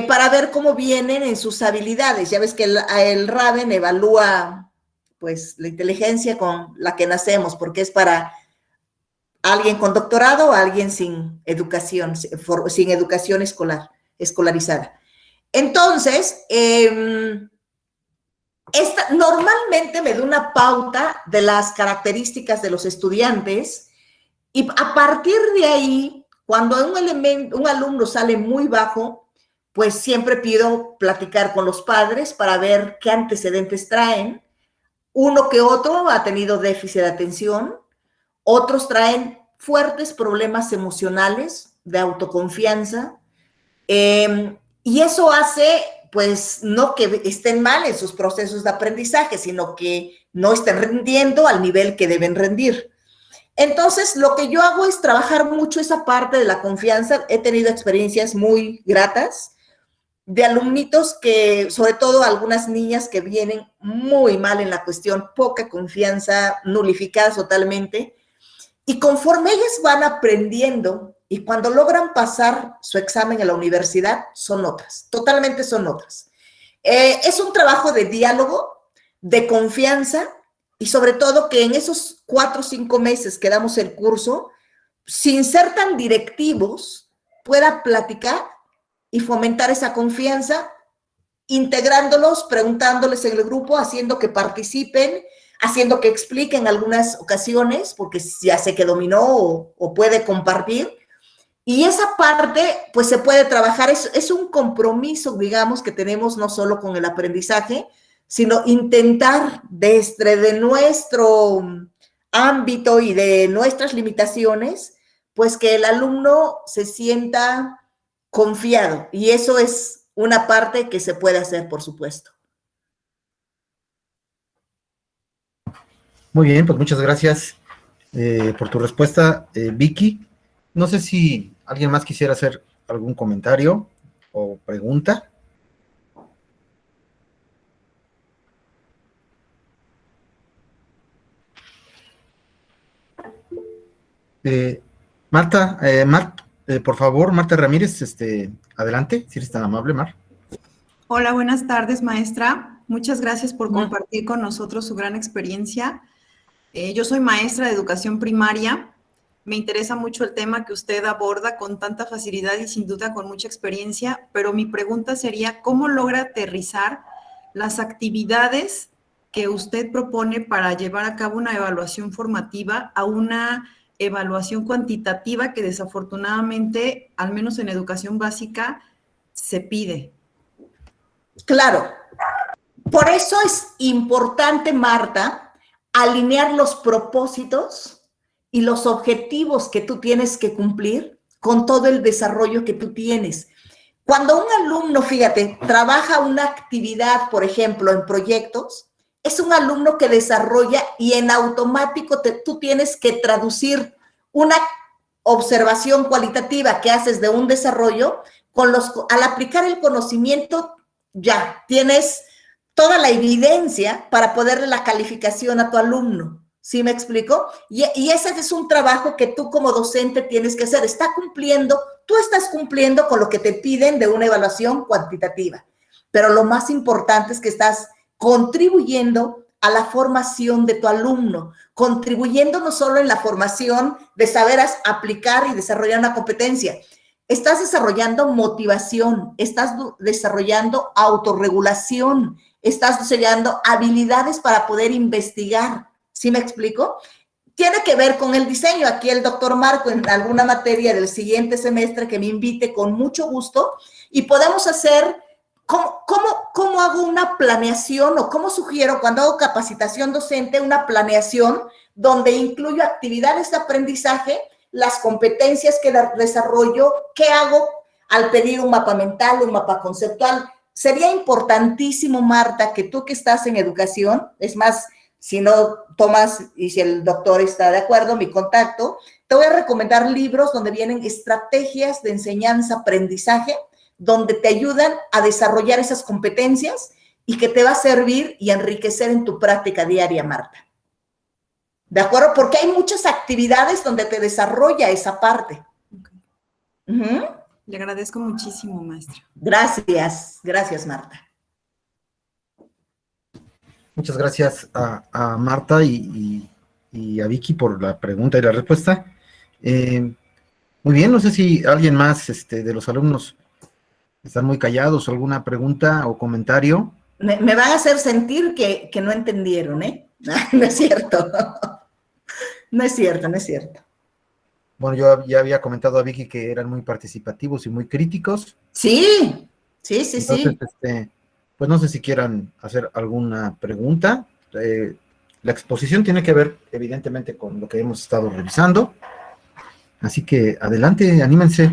para ver cómo vienen en sus habilidades. Ya ves que el Raven evalúa pues la inteligencia con la que nacemos, porque es para alguien con doctorado o alguien sin educación escolarizada. Entonces, normalmente me da una pauta de las características de los estudiantes y a partir de ahí, cuando un alumno sale muy bajo, pues siempre pido platicar con los padres para ver qué antecedentes traen. Uno que otro ha tenido déficit de atención, otros traen fuertes problemas emocionales de autoconfianza, y eso hace, pues, no que estén mal en sus procesos de aprendizaje, sino que no estén rindiendo al nivel que deben rendir. Entonces, lo que yo hago es trabajar mucho esa parte de la confianza. He tenido experiencias muy gratas de alumnitos que, sobre todo algunas niñas que vienen muy mal en la cuestión, poca confianza, nulificadas totalmente, y conforme ellas van aprendiendo y cuando logran pasar su examen en la universidad, son otras, totalmente son otras. Es un trabajo de diálogo, de confianza y sobre todo que en esos 4 o 5 meses que damos el curso, sin ser tan directivos, pueda platicar y fomentar esa confianza, integrándolos, preguntándoles en el grupo, haciendo que participen, haciendo que expliquen algunas ocasiones, porque ya sé que dominó o puede compartir. Y esa parte, pues se puede trabajar, es un compromiso, digamos, que tenemos no solo con el aprendizaje, sino intentar desde nuestro ámbito y de nuestras limitaciones, pues que el alumno se sienta confiado. Y eso es una parte que se puede hacer, por supuesto. Muy bien, pues muchas gracias por tu respuesta, Vicky. No sé si alguien más quisiera hacer algún comentario o pregunta. Marta, por favor, Marta Ramírez, adelante, si eres tan amable, Mar. Hola, buenas tardes, maestra. Muchas gracias por compartir con nosotros su gran experiencia. Yo soy maestra de educación primaria. Me interesa mucho el tema que usted aborda con tanta facilidad y sin duda con mucha experiencia, pero mi pregunta sería, ¿cómo logra aterrizar las actividades que usted propone para llevar a cabo una evaluación formativa a una evaluación cuantitativa que desafortunadamente, al menos en educación básica, se pide? Claro. Por eso es importante, Marta, alinear los propósitos y los objetivos que tú tienes que cumplir con todo el desarrollo que tú tienes. Cuando un alumno, fíjate, trabaja una actividad, por ejemplo, en proyectos, es un alumno que desarrolla y en automático tú tienes que traducir una observación cualitativa que haces de un desarrollo, al aplicar el conocimiento ya tienes toda la evidencia para poderle la calificación a tu alumno. ¿Sí me explico? Y ese es un trabajo que tú como docente tienes que hacer. Tú estás cumpliendo con lo que te piden de una evaluación cuantitativa. Pero lo más importante es que estás contribuyendo a la formación de tu alumno, contribuyendo no solo en la formación de saber aplicar y desarrollar una competencia. Estás desarrollando motivación, estás desarrollando autorregulación, estás desarrollando habilidades para poder investigar. ¿Sí me explico? Tiene que ver con el diseño. Aquí el doctor Marco en alguna materia del siguiente semestre que me invite con mucho gusto y podemos hacer, ¿cómo hago una planeación o cómo sugiero cuando hago capacitación docente una planeación donde incluyo actividades de aprendizaje, las competencias que desarrollo, qué hago al pedir un mapa mental, un mapa conceptual? Sería importantísimo, Marta, que tú que estás en educación, es más, si no tomas y si el doctor está de acuerdo, mi contacto, te voy a recomendar libros donde vienen estrategias de enseñanza-aprendizaje, donde te ayudan a desarrollar esas competencias y que te va a servir y enriquecer en tu práctica diaria, Marta. ¿De acuerdo? Porque hay muchas actividades donde te desarrolla esa parte. Okay. Le agradezco muchísimo, maestra. Gracias, Marta. Muchas gracias a Marta y a Vicky por la pregunta y la respuesta. Muy bien, no sé si alguien más de los alumnos están muy callados, alguna pregunta o comentario. Me van a hacer sentir que no entendieron, ¿eh? No es cierto. No es cierto. Bueno, yo ya había comentado a Vicky que eran muy participativos y muy críticos. Sí. Entonces, pues no sé si quieran hacer alguna pregunta. La exposición tiene que ver, evidentemente, con lo que hemos estado revisando. Así que adelante, anímense.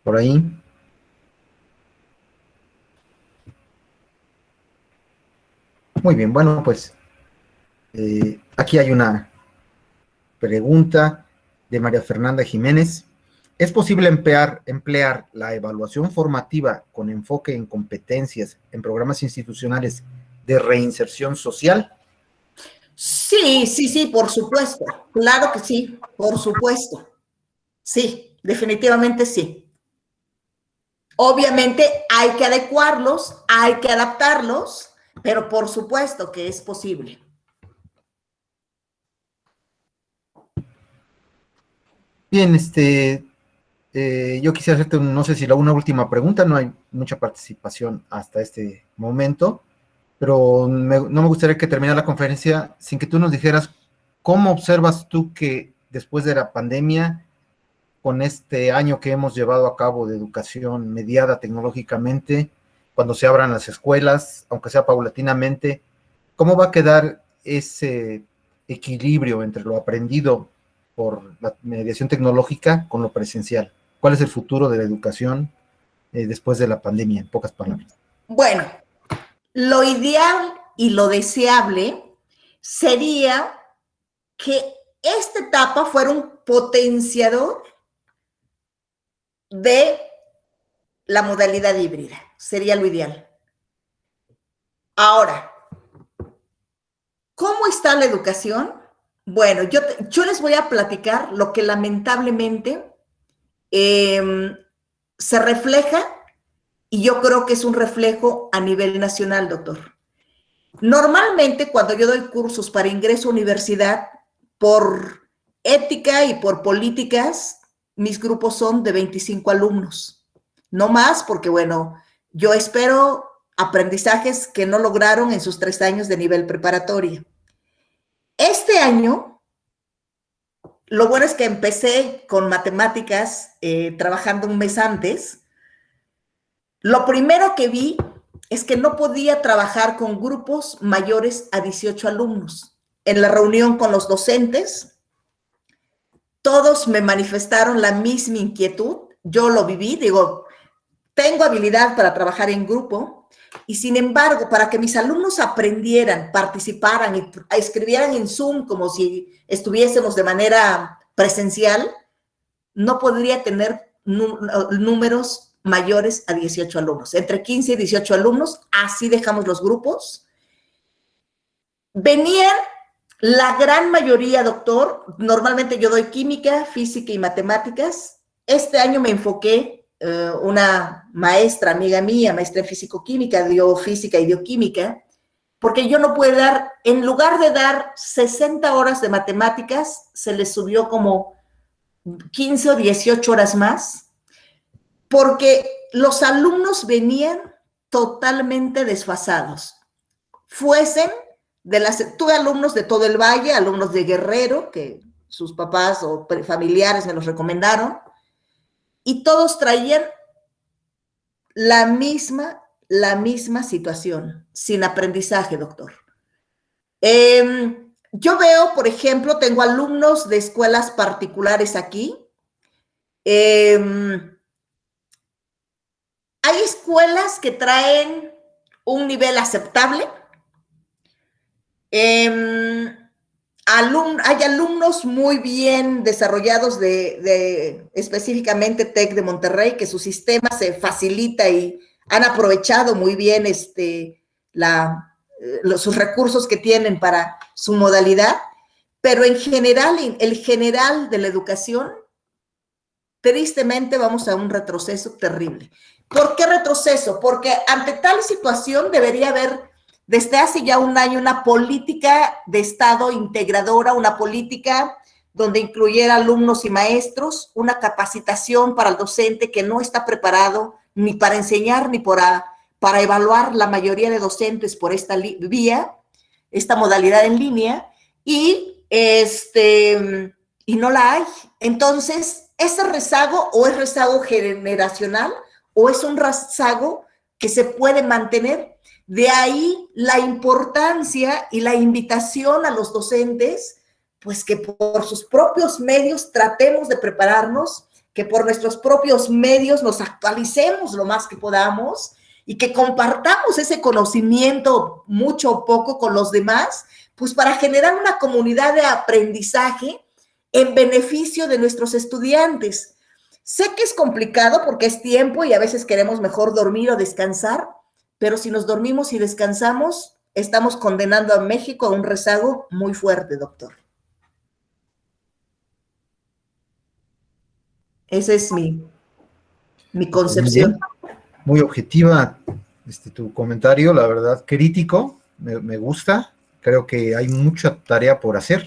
Por ahí. Muy bien, bueno, pues aquí hay una pregunta de María Fernanda Jiménez. ¿Es posible emplear la evaluación formativa con enfoque en competencias en programas institucionales de reinserción social? Sí, por supuesto. Claro que sí, por supuesto. Sí, definitivamente sí. Obviamente hay que adecuarlos, hay que adaptarlos, pero por supuesto que es posible. Bien, yo quisiera hacerte, no sé si una última pregunta, no hay mucha participación hasta este momento, pero no me gustaría que terminara la conferencia sin que tú nos dijeras cómo observas tú que después de la pandemia, con este año que hemos llevado a cabo de educación mediada tecnológicamente, cuando se abran las escuelas, aunque sea paulatinamente, ¿cómo va a quedar ese equilibrio entre lo aprendido por la mediación tecnológica con lo presencial? ¿Cuál es el futuro de la educación después de la pandemia, en pocas palabras? Bueno, lo ideal y lo deseable sería que esta etapa fuera un potenciador de la modalidad híbrida. Sería lo ideal. Ahora, ¿cómo está la educación? Bueno, yo les voy a platicar lo que lamentablemente se refleja, y yo creo que es un reflejo a nivel nacional, doctor. Normalmente, cuando yo doy cursos para ingreso a universidad, por ética y por políticas, mis grupos son de 25 alumnos. No más, porque, bueno, yo espero aprendizajes que no lograron en sus 3 años de nivel preparatoria. Este año, lo bueno es que empecé con matemáticas trabajando un mes antes. Lo primero que vi es que no podía trabajar con grupos mayores a 18 alumnos. En la reunión con los docentes, todos me manifestaron la misma inquietud. Yo lo viví, digo, tengo habilidad para trabajar en grupo Y sin embargo, para que mis alumnos aprendieran, participaran y escribieran en Zoom como si estuviésemos de manera presencial, no podría tener números mayores a 18 alumnos. Entre 15 y 18 alumnos, así dejamos los grupos. Venían la gran mayoría, doctor. Normalmente yo doy química, física y matemáticas. Este año me enfoqué, una maestra, amiga mía, maestra en físico-química, dio física y dio química, porque yo no puedo dar, en lugar de dar 60 horas de matemáticas, se les subió como 15 o 18 horas más, porque los alumnos venían totalmente desfasados. Tuve alumnos de todo el valle, alumnos de Guerrero, que sus papás o familiares me los recomendaron, y todos traían la misma situación, sin aprendizaje, doctor. Yo veo, por ejemplo, tengo alumnos de escuelas particulares aquí. Hay escuelas que traen un nivel aceptable. Hay alumnos muy bien desarrollados específicamente TEC de Monterrey, que su sistema se facilita y han aprovechado muy bien sus recursos que tienen para su modalidad, pero en general, el general de la educación, tristemente vamos a un retroceso terrible. ¿Por qué retroceso? Porque ante tal situación debería haber desde hace ya un año una política de Estado integradora, una política donde incluyera alumnos y maestros, una capacitación para el docente que no está preparado ni para enseñar ni para evaluar la mayoría de docentes por esta vía, esta modalidad en línea, y no la hay. Entonces, ¿ese rezago o es rezago generacional o es un rezago que se puede mantener? De ahí la importancia y la invitación a los docentes, pues que por sus propios medios tratemos de prepararnos, que por nuestros propios medios nos actualicemos lo más que podamos y que compartamos ese conocimiento, mucho o poco, con los demás, pues para generar una comunidad de aprendizaje en beneficio de nuestros estudiantes. Sé que es complicado porque es tiempo y a veces queremos mejor dormir o descansar, pero si nos dormimos y descansamos, estamos condenando a México a un rezago muy fuerte, doctor. Esa es mi concepción. Muy objetiva tu comentario, la verdad, crítico, me gusta. Creo que hay mucha tarea por hacer.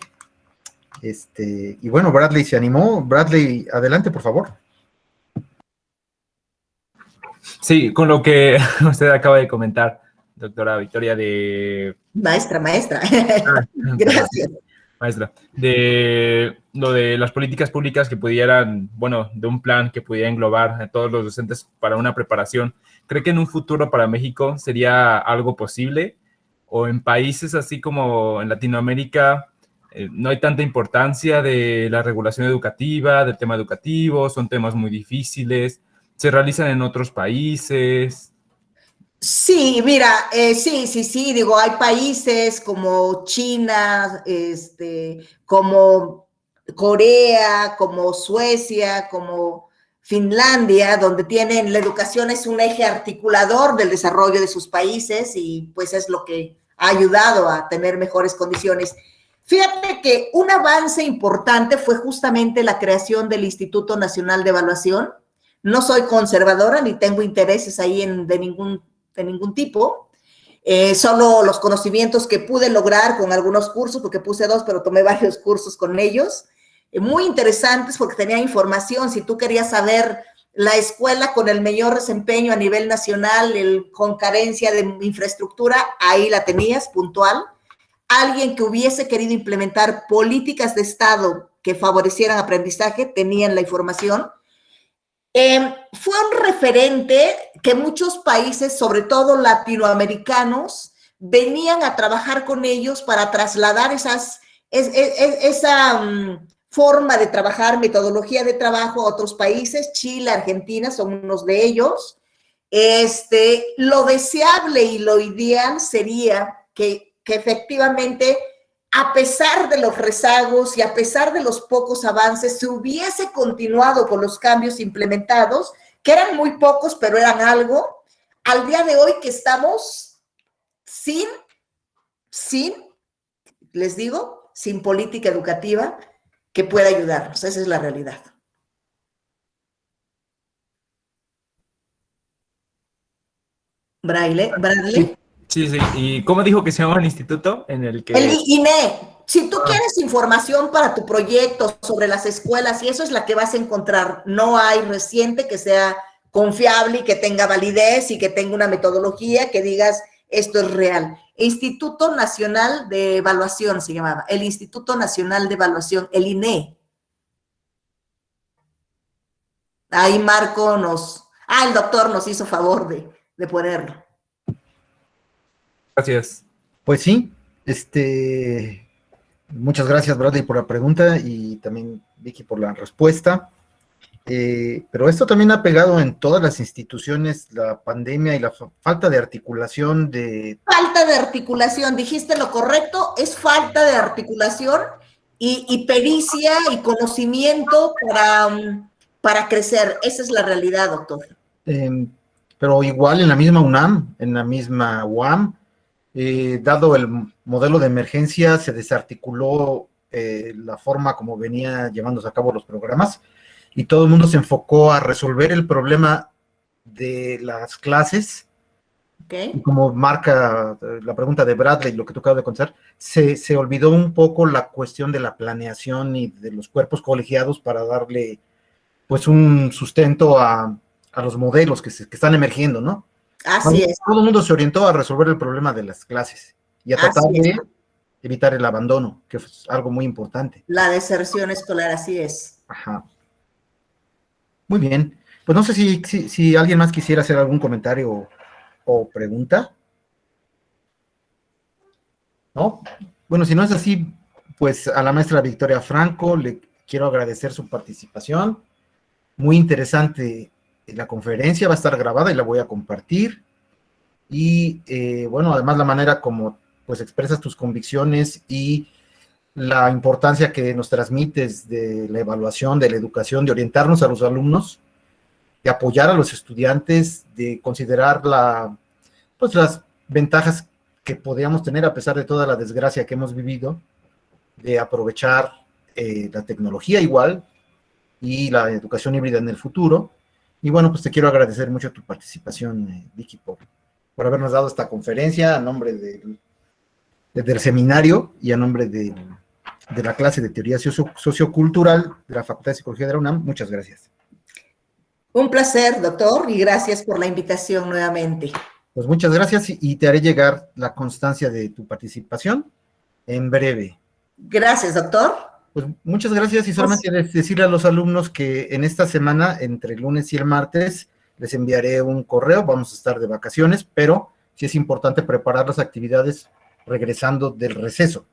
Y bueno, Bradley se animó. Bradley, adelante, por favor. Sí, con lo que usted acaba de comentar, doctora Victoria, Maestra. Gracias. Maestra, de lo de las políticas públicas que pudieran, bueno, de un plan que pudiera englobar a todos los docentes para una preparación. ¿Cree que en un futuro para México sería algo posible? ¿O en países así como en Latinoamérica no hay tanta importancia de la regulación educativa, del tema educativo, son temas muy difíciles, se realizan en otros países? Sí, mira, sí, digo, hay países como China, como Corea, como Suecia, como Finlandia, donde tienen, la educación es un eje articulador del desarrollo de sus países y pues es lo que ha ayudado a tener mejores condiciones. Fíjate que un avance importante fue justamente la creación del Instituto Nacional de Evaluación. No soy conservadora ni tengo intereses ahí de ningún tipo, solo los conocimientos que pude lograr con algunos cursos, porque puse 2, pero tomé varios cursos con ellos, muy interesantes porque tenía información. Si tú querías saber la escuela con el mayor desempeño a nivel nacional, con carencia de infraestructura, ahí la tenías, puntual. Alguien que hubiese querido implementar políticas de Estado que favorecieran aprendizaje, tenían la información. Fue un referente que muchos países, sobre todo latinoamericanos, venían a trabajar con ellos para trasladar esa forma de trabajar, metodología de trabajo a otros países. Chile, Argentina son unos de ellos. Lo deseable y lo ideal sería que efectivamente, a pesar de los rezagos y a pesar de los pocos avances, se hubiese continuado con los cambios implementados, que eran muy pocos, pero eran algo, al día de hoy que estamos sin, les digo, sin política educativa que pueda ayudarnos. Esa es la realidad. Bradley. Sí, sí. ¿Y cómo dijo que se llama el instituto en el que...? El INE. Si tú quieres información para tu proyecto sobre las escuelas, y eso es la que vas a encontrar, no hay reciente que sea confiable y que tenga validez y que tenga una metodología que digas esto es real. Instituto Nacional de Evaluación se llamaba, el Instituto Nacional de Evaluación, el INE. Ahí Marco el doctor nos hizo favor de ponerlo. Gracias. Pues sí, muchas gracias, Bradley, por la pregunta y también Vicky por la respuesta. Pero esto también ha pegado en todas las instituciones, la pandemia y la falta de articulación de... Falta de articulación, dijiste lo correcto, es falta de articulación y pericia y conocimiento para crecer. Esa es la realidad, doctor. Pero igual en la misma UNAM, en la misma UAM, dado el modelo de emergencia, se desarticuló la forma como venía llevándose a cabo los programas y todo el mundo se enfocó a resolver el problema de las clases. Okay. Y como marca la pregunta de Bradley, lo que tú acabas de contestar, se olvidó un poco la cuestión de la planeación y de los cuerpos colegiados para darle pues un sustento a los modelos que están emergiendo, ¿no? Así es. Todo el mundo se orientó a resolver el problema de las clases y a tratar de evitar el abandono, que es algo muy importante. La deserción escolar, así es. Ajá. Muy bien. Pues no sé si alguien más quisiera hacer algún comentario o pregunta. ¿No? Bueno, si no es así, pues a la maestra Victoria Franco le quiero agradecer su participación. Muy interesante la conferencia, va a estar grabada y la voy a compartir. Y bueno, además la manera como pues expresas tus convicciones y la importancia que nos transmites de la evaluación, de la educación, de orientarnos a los alumnos, de apoyar a los estudiantes, de considerar pues las ventajas que podríamos tener a pesar de toda la desgracia que hemos vivido, de aprovechar la tecnología igual y la educación híbrida en el futuro. Y bueno, pues te quiero agradecer mucho tu participación, Vicky, por habernos dado esta conferencia a nombre del seminario y a nombre de la clase de Teoría Sociocultural de la Facultad de Psicología de la UNAM. Muchas gracias. Un placer, doctor, y gracias por la invitación nuevamente. Pues muchas gracias y te haré llegar la constancia de tu participación en breve. Gracias, doctor. Pues muchas gracias y solamente decirle a los alumnos que en esta semana, entre el lunes y el martes, les enviaré un correo, vamos a estar de vacaciones, pero sí es importante preparar las actividades regresando del receso.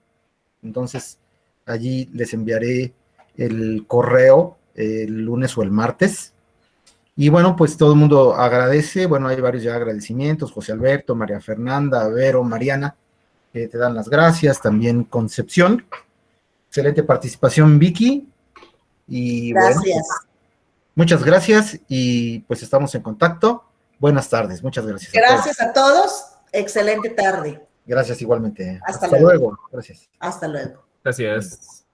Entonces, allí les enviaré el correo el lunes o el martes. Y bueno, pues todo el mundo agradece, bueno, hay varios ya agradecimientos, José Alberto, María Fernanda, Vero, Mariana, que te dan las gracias, también Concepción. Excelente participación, Vicky. Y gracias. Bueno, pues, muchas gracias y pues estamos en contacto. Buenas tardes, muchas gracias. Gracias a todos. Excelente tarde. Gracias igualmente. Hasta luego. Gracias. Hasta luego. Gracias.